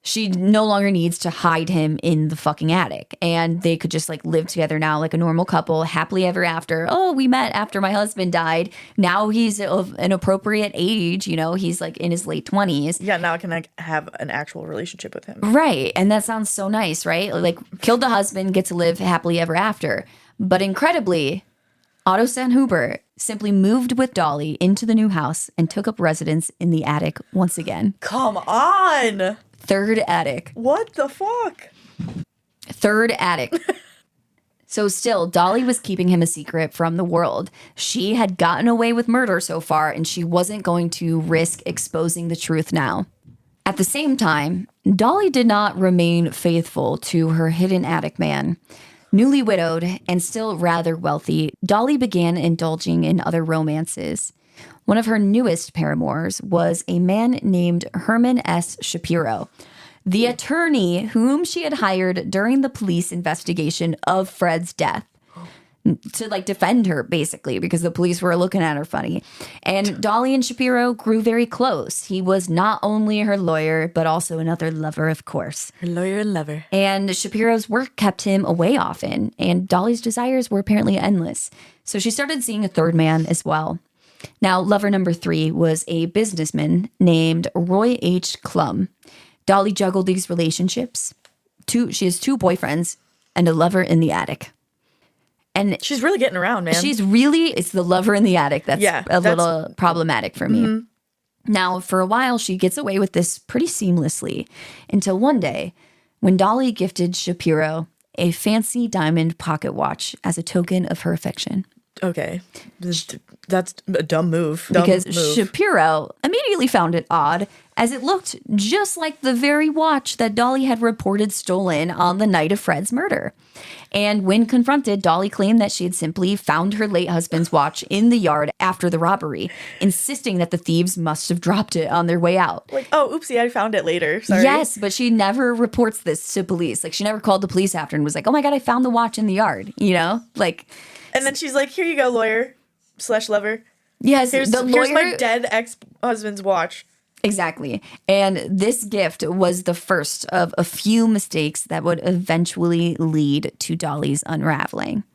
[SPEAKER 2] she no longer needs to hide him in the fucking attic. And they could just live together now like a normal couple, happily ever after. Oh, we met after my husband died. Now he's of an appropriate age. He's in his late 20s.
[SPEAKER 3] Yeah, now I can have an actual relationship with him.
[SPEAKER 2] Right. And that sounds so nice, right? Killed the husband, get to live happily ever after. But incredibly, Otto Sanhuber simply moved with Dolly into the new house and took up residence in the attic once again.
[SPEAKER 3] Come on!
[SPEAKER 2] Third attic.
[SPEAKER 3] What the fuck?
[SPEAKER 2] Third attic. So still, Dolly was keeping him a secret from the world. She had gotten away with murder so far, and she wasn't going to risk exposing the truth now. At the same time, Dolly did not remain faithful to her hidden attic man. Newly widowed and still rather wealthy, Dolly began indulging in other romances. One of her newest paramours was a man named Herman S. Shapiro, the attorney whom she had hired during the police investigation of Fred's death to like defend her, basically, because the police were looking at her funny. And Dolly and Shapiro grew very close. He was not only her lawyer, but also another lover, of course.
[SPEAKER 3] Her lawyer and lover.
[SPEAKER 2] And Shapiro's work kept him away often, and Dolly's desires were apparently endless. So she started seeing a third man as well. Now, lover number 3 was a businessman named Roy H. Klum. Dolly juggled these relationships. She has 2 boyfriends and a lover in the attic. And
[SPEAKER 3] she's really getting around, man.
[SPEAKER 2] It's the lover in the attic that's little problematic for me. Mm-hmm. Now, for a while, she gets away with this pretty seamlessly until one day when Dolly gifted Shapiro a fancy diamond pocket watch as a token of her affection.
[SPEAKER 3] Okay. That's a dumb move.
[SPEAKER 2] Because Shapiro immediately found it odd, as it looked just like the very watch that Dolly had reported stolen on the night of Fred's murder. And when confronted, Dolly claimed that she had simply found her late husband's watch in the yard after the robbery, insisting that the thieves must have dropped it on their way out.
[SPEAKER 3] Like, oh, oopsie, I found it later. Sorry.
[SPEAKER 2] Yes, but she never reports this to police. Like, she never called the police after and was like, oh my God, I found the watch in the yard, you know? Like...
[SPEAKER 3] And then she's like, here you go, lawyer/lover.
[SPEAKER 2] Yes,
[SPEAKER 3] here's my dead ex-husband's watch.
[SPEAKER 2] Exactly. And this gift was the first of a few mistakes that would eventually lead to Dolly's unraveling.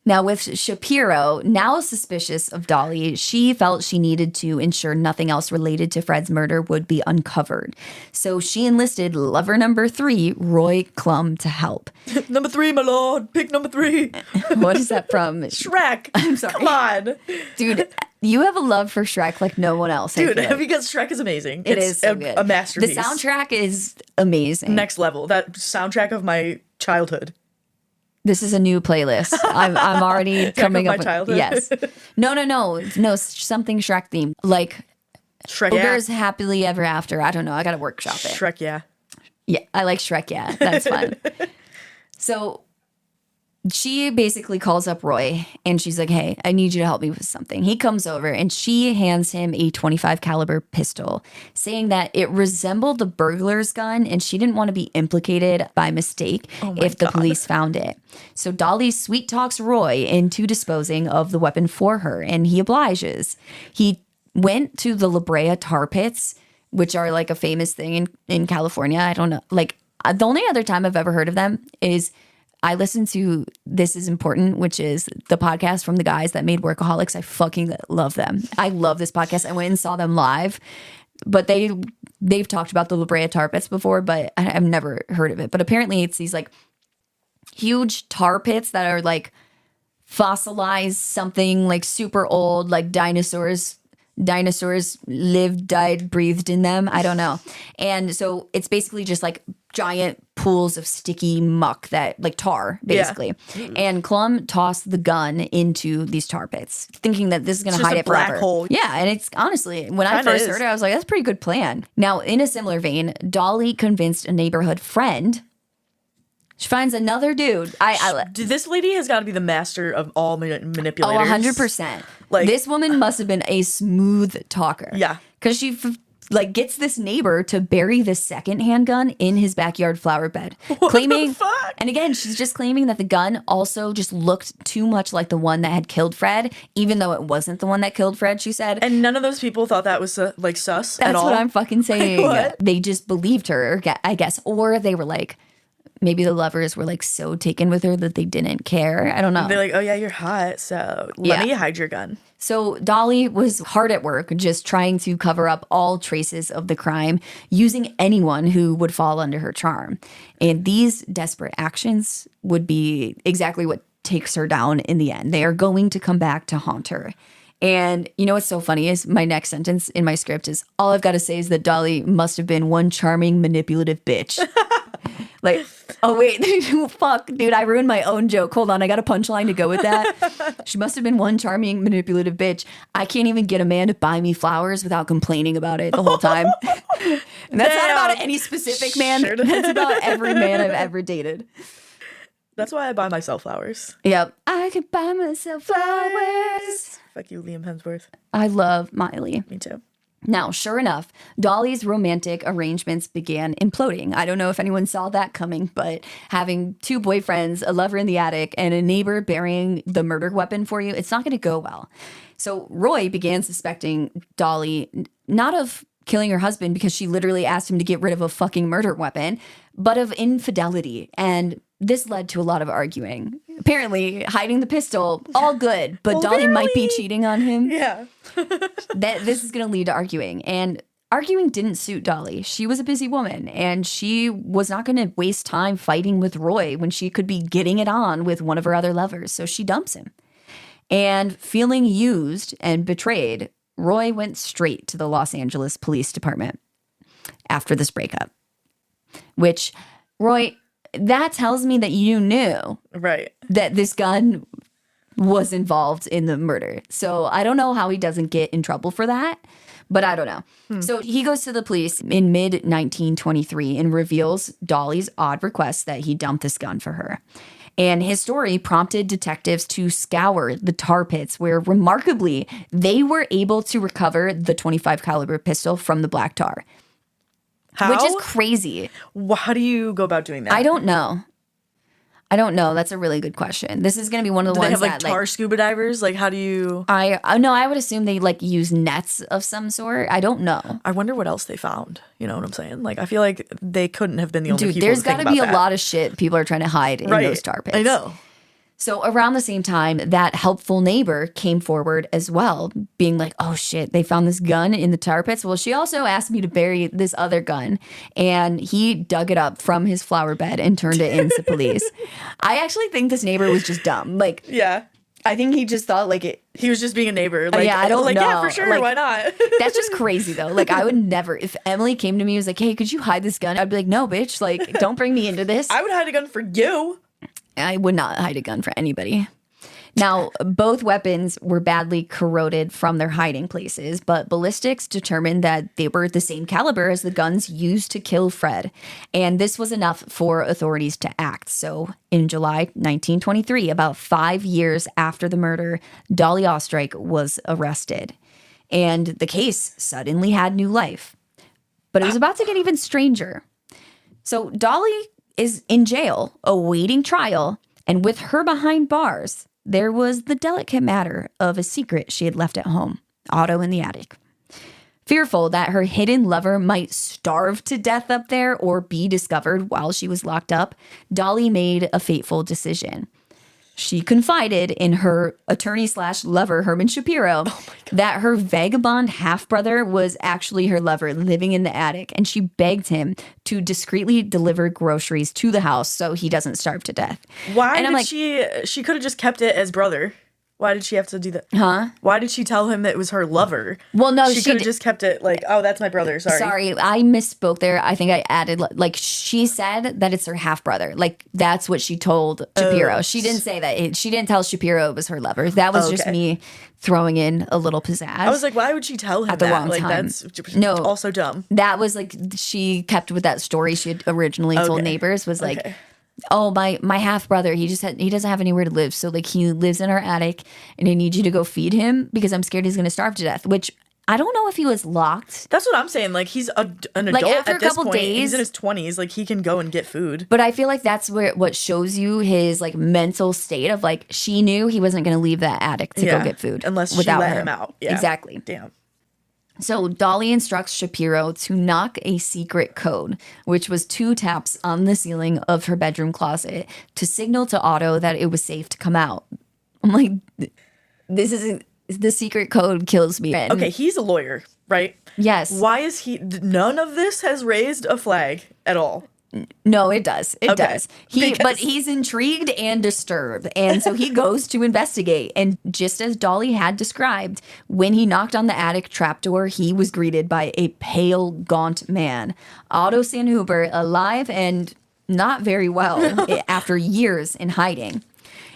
[SPEAKER 2] Now, with Shapiro now suspicious of Dolly, she felt she needed to ensure nothing else related to Fred's murder would be uncovered. So she enlisted lover number 3, Roy Klum, to help.
[SPEAKER 3] Number 3, my lord. Pick number 3.
[SPEAKER 2] What is that from?
[SPEAKER 3] Shrek.
[SPEAKER 2] I'm sorry.
[SPEAKER 3] Come on.
[SPEAKER 2] Dude, you have a love for Shrek like no one else.
[SPEAKER 3] Dude, because Shrek is amazing.
[SPEAKER 2] It's so good.
[SPEAKER 3] A masterpiece.
[SPEAKER 2] The soundtrack is amazing.
[SPEAKER 3] Next level. That soundtrack of my childhood.
[SPEAKER 2] This is a new playlist. I'm already coming up with
[SPEAKER 3] childhood?
[SPEAKER 2] Yes. No, something Shrek themed. Like
[SPEAKER 3] Shrek,
[SPEAKER 2] Ogre's Happily Ever After. I don't know. I gotta workshop it.
[SPEAKER 3] Shrek, yeah.
[SPEAKER 2] Yeah, I like Shrek, yeah. That's fun. So she basically calls up Roy and she's like, hey, I need you to help me with something. He comes over and she hands him a .25 caliber pistol, saying that it resembled the burglar's gun and she didn't want to be implicated by mistake if the police found it. So Dolly sweet talks Roy into disposing of the weapon for her, and he obliges. He went to the La Brea tar pits, which are like a famous thing in California. I don't know. Like, the only other time I've ever heard of them is I listened to This Is Important, which is the podcast from the guys that made Workaholics. I fucking love them. I love this podcast. I went and saw them live, but they've talked about the La Brea tar pits before, but I've never heard of it. But apparently it's these like huge tar pits that are like fossilized, something like super old, like dinosaurs lived, died, breathed in them. I don't know. And so it's basically just like giant pools of sticky muck that like tar, basically. Yeah. And Klum tossed the gun into these tar pits, thinking that this is going to hide it forever.
[SPEAKER 3] Black hole.
[SPEAKER 2] Yeah. And it's honestly, when I first heard it, I was like, that's a pretty good plan. Now, in a similar vein, Dolly convinced a neighborhood friend. She finds another dude.
[SPEAKER 3] This lady has got to be the master of all manipulators.
[SPEAKER 2] Oh, 100%. Like, this woman must have been a smooth talker.
[SPEAKER 3] Yeah.
[SPEAKER 2] Because she gets this neighbor to bury the second handgun in his backyard flower bed. Claiming,
[SPEAKER 3] the fuck?
[SPEAKER 2] And again, she's just claiming that the gun also just looked too much like the one that had killed Fred, even though it wasn't the one that killed Fred, she said.
[SPEAKER 3] And none of those people thought that was sus at all?
[SPEAKER 2] That's what I'm fucking saying.
[SPEAKER 3] What?
[SPEAKER 2] They just believed her, I guess. Or they were like, maybe the lovers were like so taken with her that they didn't care. I don't know.
[SPEAKER 3] They're like, oh yeah, you're hot, so let me hide your gun.
[SPEAKER 2] So Dolly was hard at work, just trying to cover up all traces of the crime, using anyone who would fall under her charm. And these desperate actions would be exactly what takes her down in the end. They are going to come back to haunt her. And you know what's so funny is my next sentence in my script is, all I've got to say is that Dolly must have been one charming, manipulative bitch. Like, oh wait, fuck, dude, I ruined my own joke. Hold on, I got a punchline to go with that. She must have been one charming, manipulative bitch. I can't even get a man to buy me flowers without complaining about it the whole time. And that's not about any specific man. That's about every man I've ever dated.
[SPEAKER 3] That's why I buy myself flowers.
[SPEAKER 2] Yep. I could buy myself flowers.
[SPEAKER 3] Fuck you, Liam Hemsworth.
[SPEAKER 2] I love Miley.
[SPEAKER 3] Me too.
[SPEAKER 2] Now, sure enough, Dolly's romantic arrangements began imploding. I don't know if anyone saw that coming, but having 2 boyfriends, a lover in the attic, and a neighbor burying the murder weapon for you, it's not going to go well. So Roy began suspecting Dolly not of killing her husband because she literally asked him to get rid of a fucking murder weapon, but of infidelity. And this led to a lot of arguing. Apparently, hiding the pistol, all good, but Dolly might be cheating on him.
[SPEAKER 3] Yeah.
[SPEAKER 2] This is going to lead to arguing. And arguing didn't suit Dolly. She was a busy woman, and she was not going to waste time fighting with Roy when she could be getting it on with one of her other lovers. So she dumps him. And feeling used and betrayed, Roy went straight to the Los Angeles Police Department after this breakup. Which, Roy, that tells me that you knew that this gun was involved in the murder. So I don't know how he doesn't get in trouble for that, but I don't know. So he goes to the police in mid-1923 and reveals Dolly's odd request that he dump this gun for her. And his story prompted detectives to scour the tar pits where, remarkably, they were able to recover the .25 caliber pistol from the black tar.
[SPEAKER 3] How?
[SPEAKER 2] Which is crazy.
[SPEAKER 3] How do you go about doing that?
[SPEAKER 2] I don't know. That's a really good question. This is going to be one of the ones
[SPEAKER 3] they have
[SPEAKER 2] that
[SPEAKER 3] tar scuba divers. Like, how do you?
[SPEAKER 2] I would assume they use nets of some sort. I don't know.
[SPEAKER 3] I wonder what else they found. You know what I'm saying? Like, I feel like they couldn't have been the only people.
[SPEAKER 2] There's
[SPEAKER 3] got to
[SPEAKER 2] be a lot of shit people are trying to hide in those tar pits.
[SPEAKER 3] I know.
[SPEAKER 2] So around the same time, that helpful neighbor came forward as well, being like, oh shit, they found this gun in the tar pits. Well, she also asked me to bury this other gun, and he dug it up from his flower bed and turned it in to police. I actually think this neighbor was just dumb.
[SPEAKER 3] Yeah.
[SPEAKER 2] I think he just thought
[SPEAKER 3] he was just being a neighbor.
[SPEAKER 2] I don't know.
[SPEAKER 3] Yeah, for sure. Why not?
[SPEAKER 2] That's just crazy though. I would never, if Emily came to me and was like, hey, could you hide this gun? I'd be like, no, bitch. Don't bring me into this.
[SPEAKER 3] I would hide a gun for you.
[SPEAKER 2] I would not hide a gun for anybody. Now, both weapons were badly corroded from their hiding places, but ballistics determined that they were the same caliber as the guns used to kill Fred. And this was enough for authorities to act. So in July 1923, about 5 years after the murder, Dolly Oesterreich was arrested. And the case suddenly had new life. But it was about to get even stranger. So Dolly is in jail awaiting trial, and with her behind bars, there was the delicate matter of a secret she had left at home, Otto in the attic. Fearful that her hidden lover might starve to death up there or be discovered while she was locked up, Dolly made a fateful decision. She confided in her attorney/lover, Herman Shapiro, that her vagabond half-brother was actually her lover living in the attic, and she begged him to discreetly deliver groceries to the house so he doesn't starve to death.
[SPEAKER 3] Why did she could have just kept it as brother. Why did she have to do that?
[SPEAKER 2] Huh?
[SPEAKER 3] Why did she tell him that it was her lover?
[SPEAKER 2] Well, no,
[SPEAKER 3] she could have just kept it oh, that's my brother.
[SPEAKER 2] Sorry, I misspoke there. I think I added, she said that it's her half-brother. That's what she told Shapiro. She didn't say that. She didn't tell Shapiro it was her lover. That was just me throwing in a little pizzazz.
[SPEAKER 3] I was like, why would she tell him
[SPEAKER 2] at the wrong time?
[SPEAKER 3] That's also dumb.
[SPEAKER 2] That was she kept with that story she had originally told neighbors, was oh, my half brother, he doesn't have anywhere to live, so he lives in our attic, and I need you to go feed him because I'm scared he's gonna starve to death. Which I don't know if he was locked.
[SPEAKER 3] That's what I'm saying. He's an adult
[SPEAKER 2] after
[SPEAKER 3] at
[SPEAKER 2] a
[SPEAKER 3] this
[SPEAKER 2] couple
[SPEAKER 3] point.
[SPEAKER 2] days,
[SPEAKER 3] he's in his 20s. He can go and get food.
[SPEAKER 2] But I feel like that's what shows you his mental state of she knew he wasn't gonna leave that attic to go get food
[SPEAKER 3] unless
[SPEAKER 2] without
[SPEAKER 3] she let
[SPEAKER 2] her.
[SPEAKER 3] him out. Yeah.
[SPEAKER 2] Exactly.
[SPEAKER 3] Damn.
[SPEAKER 2] So Dolly instructs Shapiro to knock a secret code, which was 2 taps on the ceiling of her bedroom closet to signal to Otto that it was safe to come out. I'm like, the secret code kills me.
[SPEAKER 3] Okay, he's a lawyer, right?
[SPEAKER 2] Yes.
[SPEAKER 3] Why is none of this has raised a flag at all?
[SPEAKER 2] No, it does. It does. But he's intrigued and disturbed. And so he goes to investigate. And just as Dolly had described, when he knocked on the attic trapdoor, he was greeted by a pale, gaunt man, Otto Sanhuber, alive and not very well after years in hiding.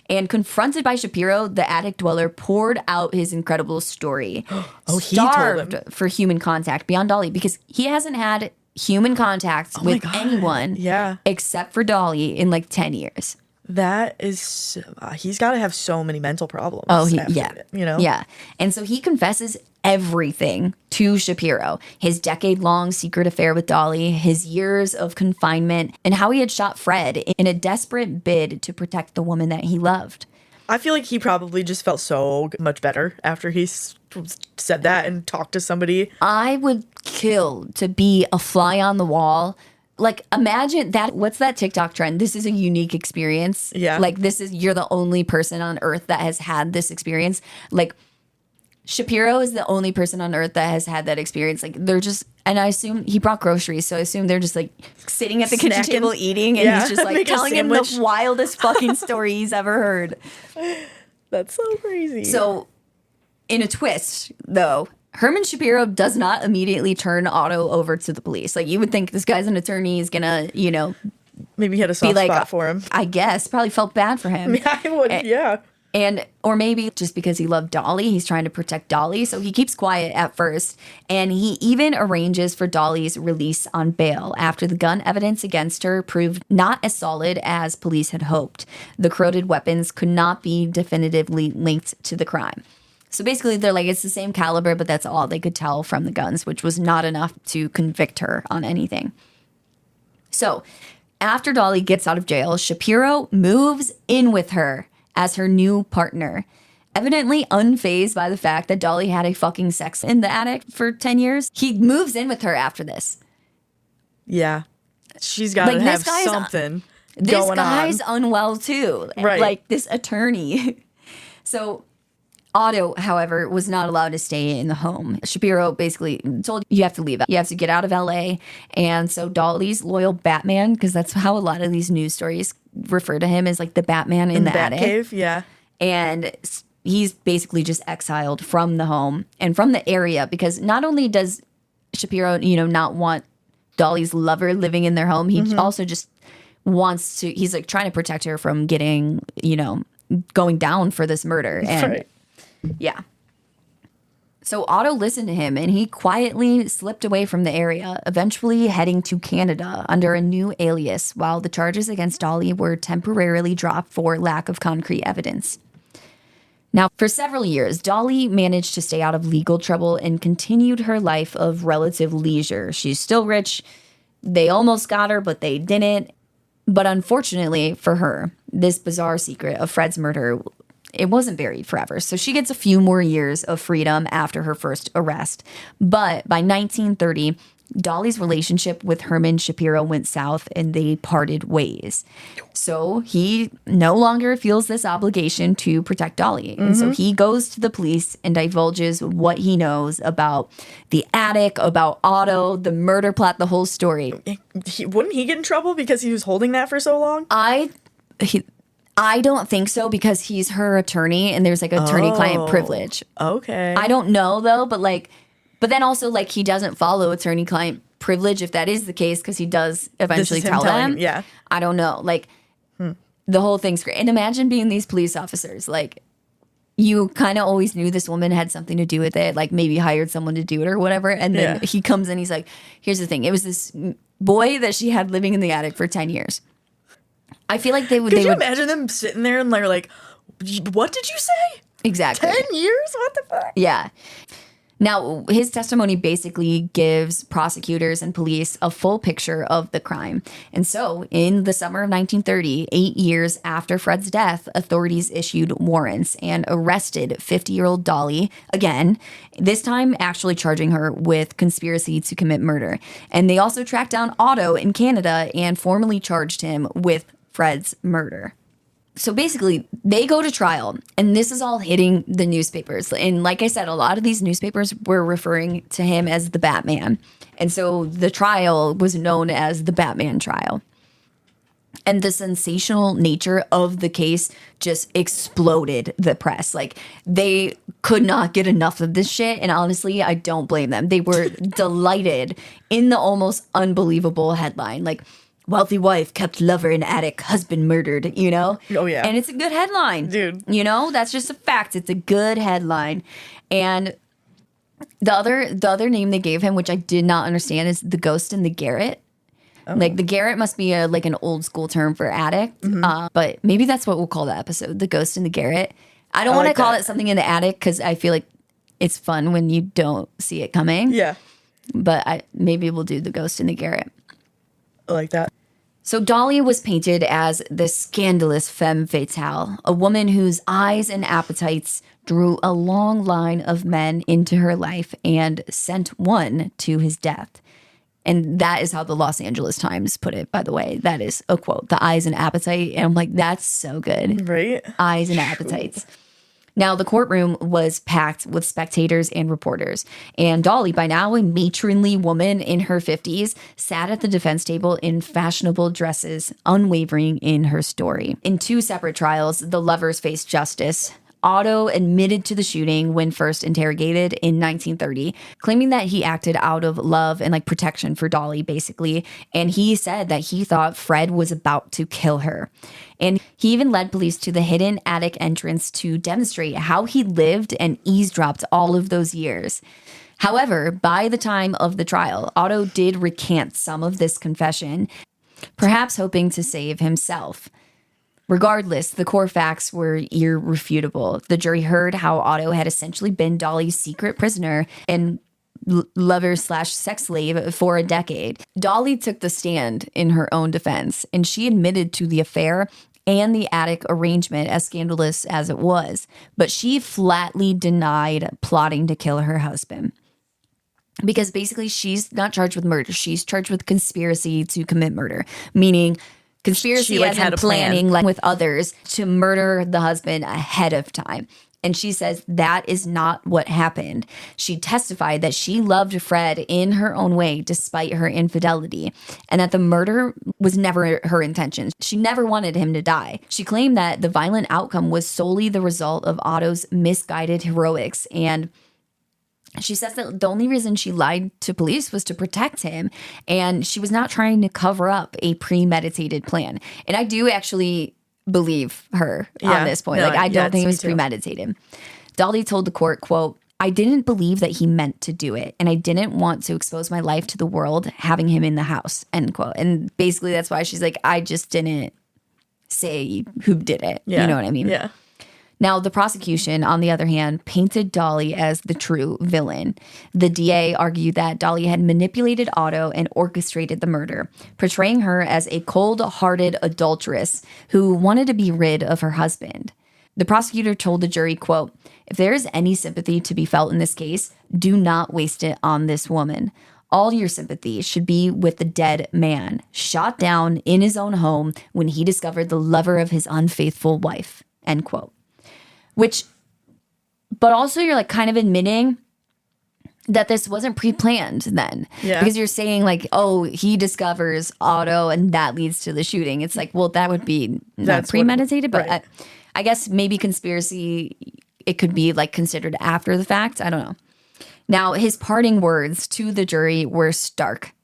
[SPEAKER 2] And confronted by Shapiro, the attic dweller poured out his incredible story.
[SPEAKER 3] He told him.
[SPEAKER 2] For human contact beyond Dolly, because he hasn't had human contact with anyone except for Dolly in 10 years.
[SPEAKER 3] That is, he's got to have so many mental problems.
[SPEAKER 2] Oh,
[SPEAKER 3] after it, you know?
[SPEAKER 2] Yeah. And so he confesses everything to Shapiro, his decade-long secret affair with Dolly, his years of confinement, and how he had shot Fred in a desperate bid to protect the woman that he loved.
[SPEAKER 3] I feel like he probably just felt so much better after he said that and talked to somebody.
[SPEAKER 2] I would kill to be a fly on the wall. Like, imagine that. What's that TikTok trend? This is a unique experience.
[SPEAKER 3] Yeah.
[SPEAKER 2] Like, you're the only person on earth that has had this experience. Like, Shapiro is the only person on earth that has had that experience. Like, they're just, and I assume he brought groceries, so I assume they're just like sitting at the kitchen
[SPEAKER 3] Snacking.
[SPEAKER 2] table eating, and
[SPEAKER 3] Yeah,
[SPEAKER 2] he's just like
[SPEAKER 3] make a
[SPEAKER 2] telling him the
[SPEAKER 3] sandwich.
[SPEAKER 2] wildest fucking story he's ever heard.
[SPEAKER 3] That's so crazy.
[SPEAKER 2] So, in a twist, though, Herman Shapiro does not immediately turn Otto over to the police. Like, you would think this guy's an attorney, he's gonna,
[SPEAKER 3] maybe he had a soft
[SPEAKER 2] like,
[SPEAKER 3] spot for him.
[SPEAKER 2] I guess, probably felt bad for him.
[SPEAKER 3] I would, yeah.
[SPEAKER 2] Or maybe just because he loved Dolly, he's trying to protect Dolly. So he keeps quiet at first. And he even arranges for Dolly's release on bail after the gun evidence against her proved not as solid as police had hoped. The corroded weapons could not be definitively linked to the crime. So basically, they're like, it's the same caliber, but that's all they could tell from the guns, which was not enough to convict her on anything. So after Dolly gets out of jail, Shapiro moves in with her as her new partner, evidently unfazed by the fact that Dolly had a fucking sex in the attic for 10 years. He moves in with her after this.
[SPEAKER 3] Yeah. She's got to
[SPEAKER 2] Like,
[SPEAKER 3] have
[SPEAKER 2] this guy's-
[SPEAKER 3] something
[SPEAKER 2] This
[SPEAKER 3] going
[SPEAKER 2] guy's
[SPEAKER 3] on.
[SPEAKER 2] unwell too.
[SPEAKER 3] Right.
[SPEAKER 2] Like, this attorney. So Otto, however, was not allowed to stay in the home. Shapiro basically told you have to leave. You have to get out of LA. And so Dolly's loyal Batman, because that's how a lot of these news stories refer to him, as like the Batman in the attic.
[SPEAKER 3] Batcave, yeah.
[SPEAKER 2] And he's basically just exiled from the home and from the area, because not only does Shapiro, not want Dolly's lover living in their home, he also just wants to, he's like trying to protect her from getting, going down for this murder. And
[SPEAKER 3] Right.
[SPEAKER 2] yeah. So Otto listened to him, and he quietly slipped away from the area, eventually heading to Canada under a new alias, while the charges against Dolly were temporarily dropped for lack of concrete evidence. Now, for several years, Dolly managed to stay out of legal trouble and continued her life of relative leisure. She's still rich. They almost got her, but they didn't. But unfortunately for her, this bizarre secret of Fred's murder, it wasn't buried forever. So she gets a few more years of freedom after her first arrest. But by 1930, Dolly's relationship with Herman Shapiro went south and they parted ways. So he no longer feels this obligation to protect Dolly. And so he goes to the police and divulges what he knows about the attic, about Otto, the murder plot, the whole story.
[SPEAKER 3] Wouldn't he get in trouble because he was holding that for so long?
[SPEAKER 2] I don't think so, because he's her attorney and there's like attorney-client privilege.
[SPEAKER 3] Okay.
[SPEAKER 2] I don't know though, but then also like he doesn't follow attorney-client privilege if that is the case, because he does eventually
[SPEAKER 3] him
[SPEAKER 2] tell
[SPEAKER 3] telling
[SPEAKER 2] them.
[SPEAKER 3] him, yeah.
[SPEAKER 2] I don't know. Like the whole thing's great. And imagine being these police officers. Like, you kind of always knew this woman had something to do with it, like maybe hired someone to do it or whatever. And then he comes in, he's like, here's the thing. It was this boy that she had living in the attic for 10 years. I feel like they would.
[SPEAKER 3] Could you imagine them sitting there and they're like, what did you say?
[SPEAKER 2] Exactly.
[SPEAKER 3] 10 years? What the fuck?
[SPEAKER 2] Yeah. Now, his testimony basically gives prosecutors and police a full picture of the crime. And so, in the summer of 1930, 8 years after Fred's death, authorities issued warrants and arrested 50-year-old Dolly, again, this time actually charging her with conspiracy to commit murder. And they also tracked down Otto in Canada and formally charged him with Fred's murder. So basically, they go to trial, and this is all hitting the newspapers. And like I said, a lot of these newspapers were referring to him as the Batman. And so the trial was known as the Batman trial. And the sensational nature of the case just exploded the press. Like, they could not get enough of this shit. And honestly, I don't blame them. They were delighted in the almost unbelievable headline. Like, wealthy wife kept lover in attic, husband murdered,
[SPEAKER 3] Oh, yeah.
[SPEAKER 2] And it's a good headline.
[SPEAKER 3] Dude.
[SPEAKER 2] That's just a fact. It's a good headline. And the other name they gave him, which I did not understand, is The Ghost in the Garret. Like the garret must be like an old school term for attic, but maybe that's what we'll call the episode, the ghost in the garret. I don't want to call it something in the attic because I feel like it's fun when you don't see it coming.
[SPEAKER 3] Yeah.
[SPEAKER 2] But maybe we'll do the ghost in the garret.
[SPEAKER 3] I like that.
[SPEAKER 2] So Dolly was painted as the scandalous femme fatale, a woman whose eyes and appetites drew a long line of men into her life and sent one to his death. And that is how the Los Angeles Times put it, by the way. That is a quote, the eyes and appetite. And I'm like, that's so good.
[SPEAKER 3] Right?
[SPEAKER 2] Eyes and appetites. Now, the courtroom was packed with spectators and reporters, and Dolly, by now a matronly woman in her 50s, sat at the defense table in fashionable dresses, unwavering in her story. In 2 separate trials, the lovers faced justice. Otto admitted to the shooting when first interrogated in 1930, claiming that he acted out of love and like protection for Dolly, basically. And he said that he thought Fred was about to kill her. And he even led police to the hidden attic entrance to demonstrate how he lived and eavesdropped all of those years. However, by the time of the trial, Otto did recant some of this confession, perhaps hoping to save himself. Regardless, the core facts were irrefutable. The jury heard how Otto had essentially been Dolly's secret prisoner and lover/sex slave for a decade. Dolly took the stand in her own defense, and she admitted to the affair and the attic arrangement, as scandalous as it was. But she flatly denied plotting to kill her husband. Because basically, she's not charged with murder. She's charged with conspiracy to commit murder, meaning conspiracy
[SPEAKER 3] She, like,
[SPEAKER 2] as
[SPEAKER 3] had
[SPEAKER 2] in
[SPEAKER 3] a plan.
[SPEAKER 2] planning like, with others to murder the husband ahead of time. And she says that is not what happened. She testified that she loved Fred in her own way despite her infidelity, and that the murder was never her intention. She never wanted him to die. She claimed that the violent outcome was solely the result of Otto's misguided heroics, and she says that the only reason she lied to police was to protect him, and she was not trying to cover up a premeditated plan. And I do actually believe her on this point.
[SPEAKER 3] No,
[SPEAKER 2] like, I don't think it
[SPEAKER 3] me
[SPEAKER 2] was
[SPEAKER 3] too.
[SPEAKER 2] premeditated. Dolly told the court, quote, "I didn't believe that he meant to do it, and I didn't want to expose my life to the world having him in the house," end quote. And basically that's why she's like, I just didn't say who did it.
[SPEAKER 3] Yeah.
[SPEAKER 2] You know what I mean?
[SPEAKER 3] Yeah.
[SPEAKER 2] Now, the prosecution, on the other hand, painted Dolly as the true villain. The DA argued that Dolly had manipulated Otto and orchestrated the murder, portraying her as a cold-hearted adulteress who wanted to be rid of her husband. The prosecutor told the jury, quote, "If there is any sympathy to be felt in this case, do not waste it on this woman. All your sympathy should be with the dead man, shot down in his own home when he discovered the lover of his unfaithful wife," end quote. But also you're like kind of admitting that this wasn't pre-planned then.
[SPEAKER 3] Yeah.
[SPEAKER 2] Because you're saying like, oh, he discovers Otto and that leads to the shooting. It's like, well, that would be not
[SPEAKER 3] That's
[SPEAKER 2] premeditated,
[SPEAKER 3] what-
[SPEAKER 2] but
[SPEAKER 3] right.
[SPEAKER 2] I guess maybe conspiracy, it could be like considered after the fact. I don't know. Now, his parting words to the jury were stark.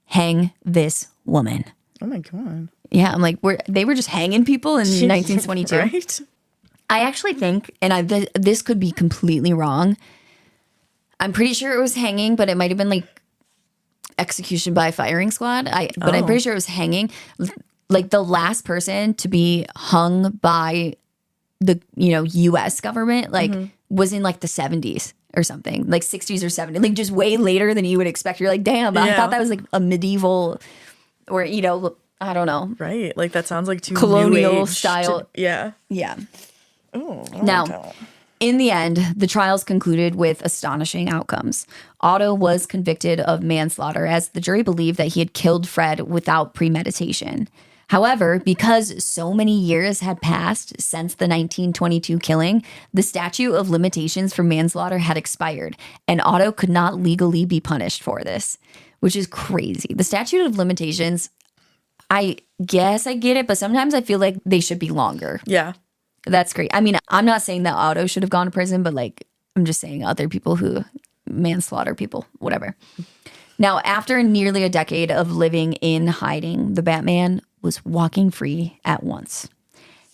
[SPEAKER 2] "Hang this woman."
[SPEAKER 3] Oh my God.
[SPEAKER 2] Yeah, I'm like, they were just hanging people in 1922.
[SPEAKER 3] Right?
[SPEAKER 2] I actually think, and this could be completely wrong, I'm pretty sure it was hanging, but it might have been like execution by firing squad. But I'm pretty sure it was hanging. Like the last person to be hung by the U.S. government was in like the 70s or something, like 60s or 70s, like just way later than you would expect. You're like, damn, I thought that was like a medieval or I don't know,
[SPEAKER 3] Right. Like that sounds like too
[SPEAKER 2] colonial
[SPEAKER 3] new age
[SPEAKER 2] style.
[SPEAKER 3] Yeah.
[SPEAKER 2] Yeah.
[SPEAKER 3] Oh,
[SPEAKER 2] Now, in the end, the trials concluded with astonishing outcomes. Otto was convicted of manslaughter as the jury believed that he had killed Fred without premeditation. However, because so many years had passed since the 1922 killing, the statute of limitations for manslaughter had expired, and Otto could not legally be punished for this, which is crazy. The statute of limitations, I guess I get it, but sometimes I feel like they should be longer.
[SPEAKER 3] Yeah.
[SPEAKER 2] That's great. I mean, I'm not saying that Otto should have gone to prison, but like, I'm just saying other people who manslaughter people, whatever. Now, after nearly a decade of living in hiding, the Batman was walking free at once.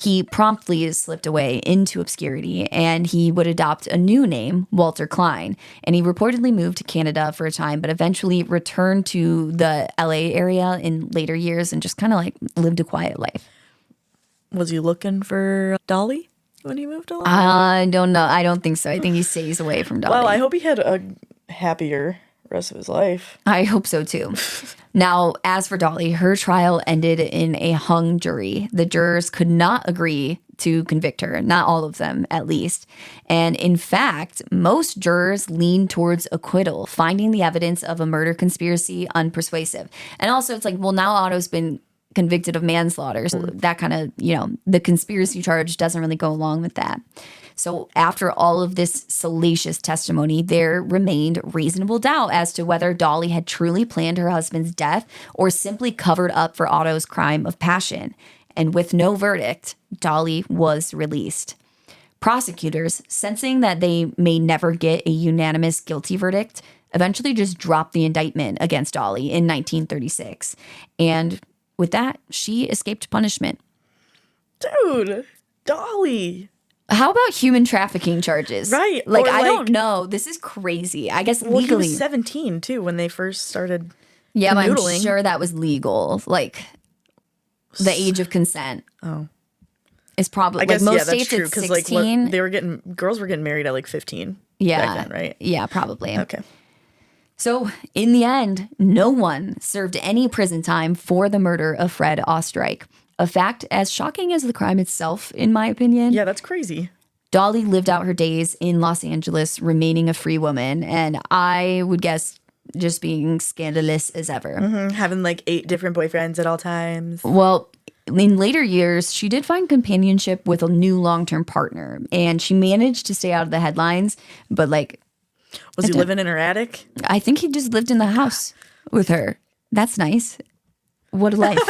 [SPEAKER 2] He promptly slipped away into obscurity, and he would adopt a new name, Walter Klein. And he reportedly moved to Canada for a time, but eventually returned to the LA area in later years and just kind of like lived a quiet life.
[SPEAKER 3] Was he looking for Dolly when he moved along?
[SPEAKER 2] I don't know. I don't think so. I think he stays away from Dolly.
[SPEAKER 3] Well, I hope he had a happier rest of his life.
[SPEAKER 2] I hope so too. Now, as for Dolly, her trial ended in a hung jury. The jurors could not agree to convict her, not all of them at least. And in fact, most jurors leaned towards acquittal, finding the evidence of a murder conspiracy unpersuasive. And also it's like, well, now Otto's been convicted of manslaughter. So that kind of, the conspiracy charge doesn't really go along with that. So after all of this salacious testimony, there remained reasonable doubt as to whether Dolly had truly planned her husband's death or simply covered up for Otto's crime of passion. And with no verdict, Dolly was released. Prosecutors, sensing that they may never get a unanimous guilty verdict, eventually just dropped the indictment against Dolly in 1936. And with that, she escaped punishment.
[SPEAKER 3] Dude, Dolly.
[SPEAKER 2] How about human trafficking charges?
[SPEAKER 3] Right.
[SPEAKER 2] Like, I don't know. This is crazy. I guess legally.
[SPEAKER 3] He was 17, too, when they first started
[SPEAKER 2] Yeah, but I'm
[SPEAKER 3] canoodling.
[SPEAKER 2] sure that was legal. Like, the age of consent.
[SPEAKER 3] Oh.
[SPEAKER 2] Is probably,
[SPEAKER 3] I guess,
[SPEAKER 2] like, most
[SPEAKER 3] yeah, that's
[SPEAKER 2] states
[SPEAKER 3] true.
[SPEAKER 2] it's
[SPEAKER 3] Because,
[SPEAKER 2] 16.
[SPEAKER 3] girls were getting married at, like, 15
[SPEAKER 2] yeah.
[SPEAKER 3] back then, right?
[SPEAKER 2] Yeah, probably.
[SPEAKER 3] Okay.
[SPEAKER 2] So, in the end, no one served any prison time for the murder of Fred Oesterreich. A fact as shocking as the crime itself, in my opinion.
[SPEAKER 3] Yeah, that's crazy.
[SPEAKER 2] Dolly lived out her days in Los Angeles, remaining a free woman, and I would guess just being scandalous as ever.
[SPEAKER 3] Having like 8 different boyfriends at all times.
[SPEAKER 2] Well, in later years, she did find companionship with a new long-term partner, and she managed to stay out of the headlines, but like...
[SPEAKER 3] Was he living in her attic?
[SPEAKER 2] I think he just lived in the house with her. That's nice. What a life.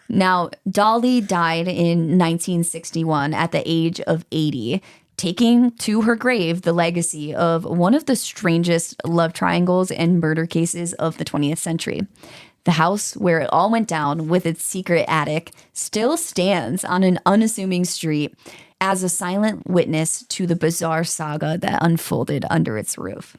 [SPEAKER 2] Now, Dolly died in 1961 at the age of 80, taking to her grave the legacy of one of the strangest love triangles and murder cases of the 20th century. The house where it all went down with its secret attic still stands on an unassuming street as a silent witness to the bizarre saga that unfolded under its roof.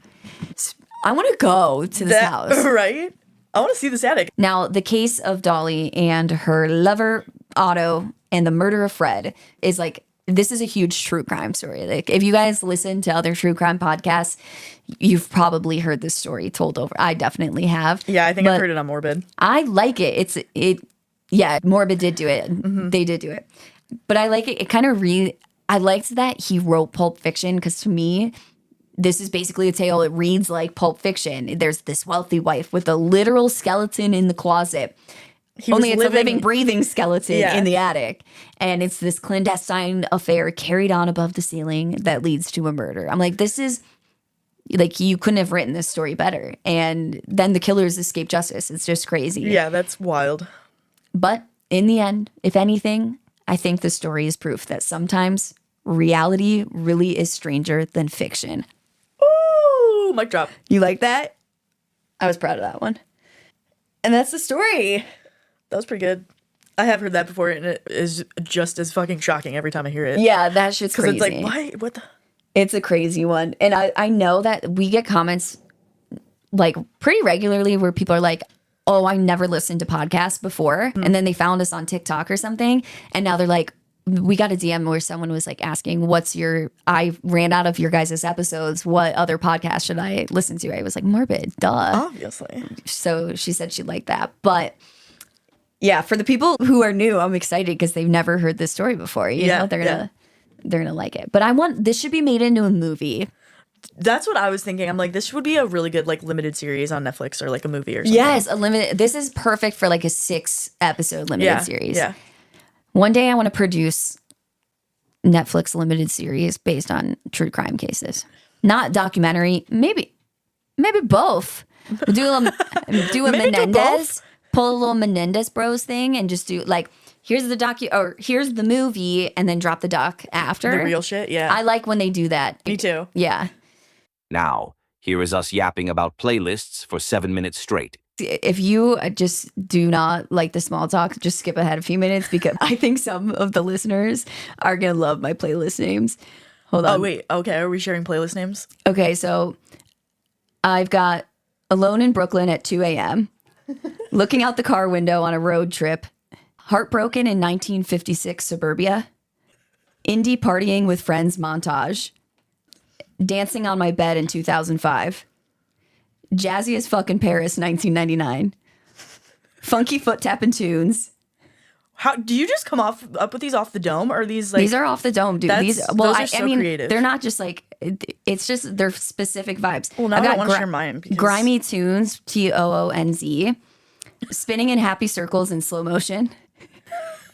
[SPEAKER 2] I want to go to this house.
[SPEAKER 3] Right? I want to see this attic.
[SPEAKER 2] Now, the case of Dolly and her lover, Otto, and the murder of Fred is like, this is a huge true crime story. Like, if you guys listen to other true crime podcasts, you've probably heard this story told over. I definitely have.
[SPEAKER 3] Yeah, I think I've heard it on Morbid.
[SPEAKER 2] I like it. Yeah, Morbid did do it. They did do it. But I like it. It kind of I liked that he wrote Pulp Fiction because to me, this is basically a tale. It reads like Pulp Fiction. There's this wealthy wife with a literal skeleton in the closet. Only it's a living, breathing skeleton in the attic. And it's this clandestine affair carried on above the ceiling that leads to a murder. I'm like, this is, like, you couldn't have written this story better. And then the killers escape justice. It's just crazy.
[SPEAKER 3] Yeah, that's wild.
[SPEAKER 2] But in the end, if anything, I think the story is proof that sometimes reality really is stranger than fiction.
[SPEAKER 3] Ooh, mic drop.
[SPEAKER 2] You like that? I was proud of that one. And that's the story.
[SPEAKER 3] That was pretty good. I have heard that before, and it is just as fucking shocking every time I hear it.
[SPEAKER 2] Yeah, that shit's crazy.
[SPEAKER 3] Because it's like, why? What the?
[SPEAKER 2] It's a crazy one. And I know that we get comments like pretty regularly where people are like, oh, I never listened to podcasts before. And then they found us on TikTok or something. And now they're like, we got a DM where someone was like asking, I ran out of your guys' episodes. What other podcast should I listen to? I was like, Morbid, duh.
[SPEAKER 3] Obviously.
[SPEAKER 2] So she said she liked that. But yeah, for the people who are new, I'm excited because they've never heard this story before. You know, they're gonna like it. But this should be made into a movie.
[SPEAKER 3] That's what I was thinking. I'm like, this would be a really good like limited series on Netflix or like a movie or something.
[SPEAKER 2] Yes, this is perfect for like a 6-episode limited series.
[SPEAKER 3] Yeah.
[SPEAKER 2] One day I want to produce Netflix limited series based on true crime cases. Not documentary, maybe both. We'll do a Menendez, pull a little Menendez Bros thing and just do like, here's the movie and then drop the doc after.
[SPEAKER 3] The real shit, yeah.
[SPEAKER 2] I like when they do that.
[SPEAKER 3] Me too.
[SPEAKER 2] Yeah.
[SPEAKER 8] Now, here is us yapping about playlists for 7 minutes straight.
[SPEAKER 2] If you just do not like the small talk, just skip ahead a few minutes because I think some of the listeners are going to love my playlist names. Hold on.
[SPEAKER 3] Oh, wait. Okay. Are we sharing playlist names?
[SPEAKER 2] Okay. So I've got Alone in Brooklyn at 2 a.m., Looking Out the Car Window on a Road Trip, Heartbroken in 1956 Suburbia, Indie Partying with Friends montage, Dancing on My Bed in 2005, Jazzy as Fucking Paris 1999, Funky Foot Tappin' Tunes.
[SPEAKER 3] How do you just come up with these off the dome? Or are these like
[SPEAKER 2] These are off the dome, dude. These,
[SPEAKER 3] those are so creative.
[SPEAKER 2] they're not just like it's just they're specific vibes.
[SPEAKER 3] Well, now I don't want to share mine. Because...
[SPEAKER 2] Grimy Tunes, TOONZ, Spinning in Happy Circles in slow motion.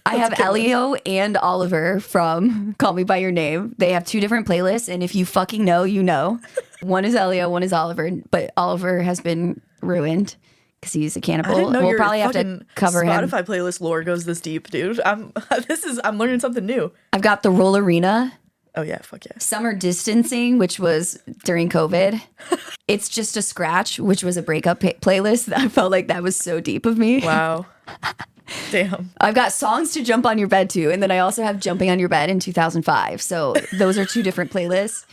[SPEAKER 2] I have Elio and Oliver from Call Me By Your Name. They have two different playlists, and if you fucking know, you know. One is Elio, one is Oliver, but Oliver has been ruined because he's a cannibal.
[SPEAKER 3] I didn't know
[SPEAKER 2] we'll
[SPEAKER 3] your
[SPEAKER 2] probably have to cover
[SPEAKER 3] Spotify
[SPEAKER 2] him.
[SPEAKER 3] playlist lore goes this deep, dude. I'm learning something new.
[SPEAKER 2] I've got the Roll Arena.
[SPEAKER 3] Oh yeah, fuck yeah.
[SPEAKER 2] Summer Distancing, which was during COVID. It's Just a Scratch, which was a breakup playlist. I felt like that was so deep of me.
[SPEAKER 3] Wow. Damn.
[SPEAKER 2] I've got Songs to Jump on Your Bed to, and then I also have Jumping on Your Bed in 2005. So those are two different playlists.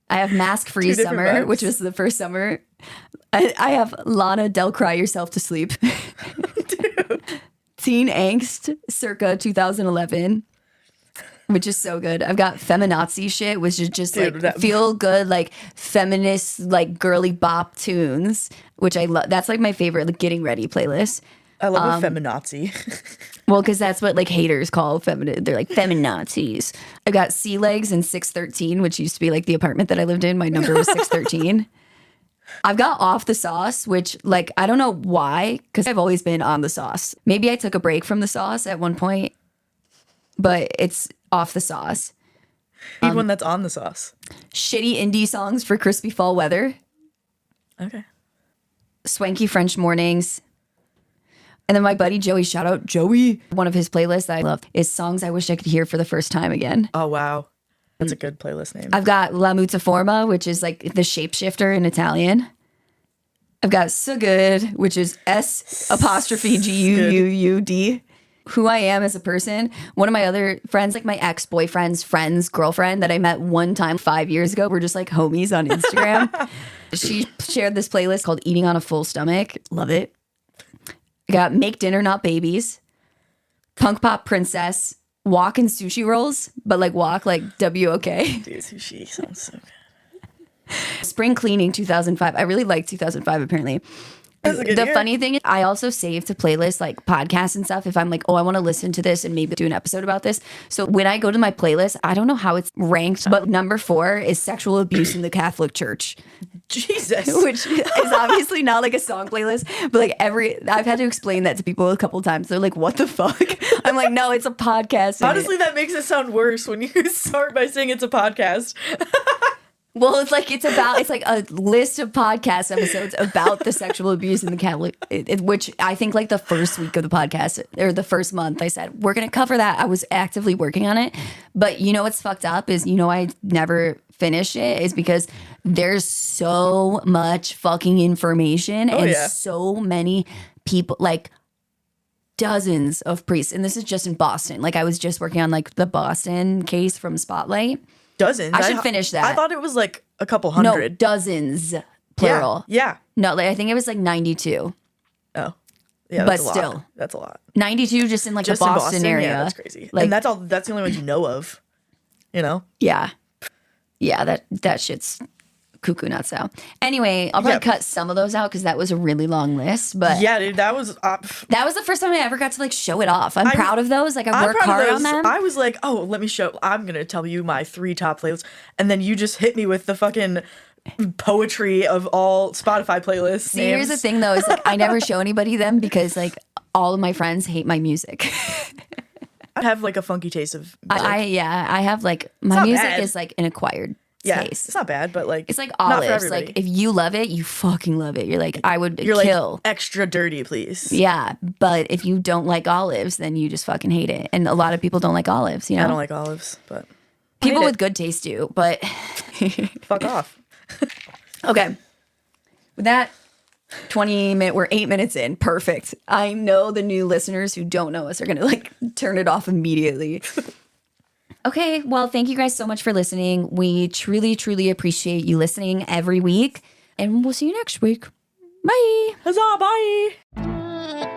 [SPEAKER 2] I have Mask Free Summer,
[SPEAKER 3] vibes.
[SPEAKER 2] which was the first summer. I have Lana Del Cry Yourself to Sleep. Teen Angst circa 2011. Which is so good. I've got feminazi shit, which is just feel good, like feminist, like girly bop tunes, which I love. That's like my favorite, like getting ready playlist.
[SPEAKER 3] I love a feminazi.
[SPEAKER 2] Well, because that's what like haters call feminine. They're like feminazis. I've got Sea Legs and 613, which used to be like the apartment that I lived in. My number was 613. I've got Off the Sauce, which like, I don't know why, because I've always been on the sauce. Maybe I took a break from the sauce at one point, but it's Off the Sauce.
[SPEAKER 3] Need one that's on the sauce.
[SPEAKER 2] Shitty indie songs for crispy fall weather.
[SPEAKER 3] Okay.
[SPEAKER 2] Swanky French mornings. And then my buddy Joey, shout out Joey. One of his playlists that I love is Songs I Wish I Could Hear for the First Time Again.
[SPEAKER 3] Oh, wow. That's a good playlist name.
[SPEAKER 2] I've got La Mutaforma, which is like the shapeshifter in Italian. I've got So Good, which is S''Guuud. Who I am as a person. One of my other friends, like my ex-boyfriend's friend's girlfriend that I met one time 5 years ago. We're just like homies on Instagram. She shared this playlist called Eating on a Full Stomach. Love it. I got Make Dinner Not Babies, Punk Pop Princess, Walk and Sushi Rolls, but like walk like W-O-K.
[SPEAKER 3] Dude, sushi sounds so good.
[SPEAKER 2] Spring Cleaning 2005. I really like 2005 apparently. The funny thing is I also save to playlists like podcasts and stuff if I'm like, oh, I want to listen to this and maybe do an episode about this. So when I go to my playlist, I don't know how it's ranked, but number 4 is Sexual Abuse in the Catholic Church.
[SPEAKER 3] Jesus.
[SPEAKER 2] Which is obviously not like a song playlist, but like I've had to explain that to people a couple times. They're like, what the fuck? I'm like, no, it's a podcast.
[SPEAKER 3] Honestly, that makes it sound worse when you start by saying it's a podcast.
[SPEAKER 2] Well, it's like a list of podcast episodes about the sexual abuse in the Catholic, which I think like the first week of the podcast or the first month I said, we're going to cover that. I was actively working on it. But you know what's fucked up is, I never finished it is because there's so much fucking information so many people, like dozens of priests. And this is just in Boston. Like I was just working on like the Boston case from Spotlight.
[SPEAKER 3] Dozens.
[SPEAKER 2] I should finish that.
[SPEAKER 3] I thought it was like a couple hundred.
[SPEAKER 2] No, dozens, plural.
[SPEAKER 3] Yeah.
[SPEAKER 2] No, like I think it was like 92.
[SPEAKER 3] Oh. Yeah,
[SPEAKER 2] but still.
[SPEAKER 3] Lot. That's a lot.
[SPEAKER 2] 92 just in like the Boston area.
[SPEAKER 3] Yeah, that's crazy.
[SPEAKER 2] Like,
[SPEAKER 3] and that's the only ones you know of.
[SPEAKER 2] Yeah. Yeah, that shit's cuckoo nuts out. Anyway, I'll probably cut some of those out because that was a really long list. But
[SPEAKER 3] yeah, dude, that was
[SPEAKER 2] the first time I ever got to like show it off. I'm proud of those. Like I work hard on them.
[SPEAKER 3] I was like, oh, I'm gonna tell you my 3 top playlists, and then you just hit me with the fucking poetry of all Spotify playlists.
[SPEAKER 2] See, here's the thing though, is like I never show anybody them because like all of my friends hate my music.
[SPEAKER 3] I have like a funky taste of music.
[SPEAKER 2] I have like my music is like an acquired taste.
[SPEAKER 3] It's not bad, but like
[SPEAKER 2] it's like olives. Like if you love it, you fucking love it. You're like, I would kill.
[SPEAKER 3] Like, extra dirty, please.
[SPEAKER 2] Yeah, but if you don't like olives, then you just fucking hate it. And a lot of people don't like olives. I
[SPEAKER 3] don't like olives, but
[SPEAKER 2] people with good taste do. But
[SPEAKER 3] fuck off.
[SPEAKER 2] Okay, with that, We're 8 minutes in. Perfect. I know the new listeners who don't know us are going to like turn it off immediately. Okay. Well, thank you guys so much for listening. We truly, truly appreciate you listening every week. And we'll see you next week. Bye.
[SPEAKER 3] Huzzah, bye.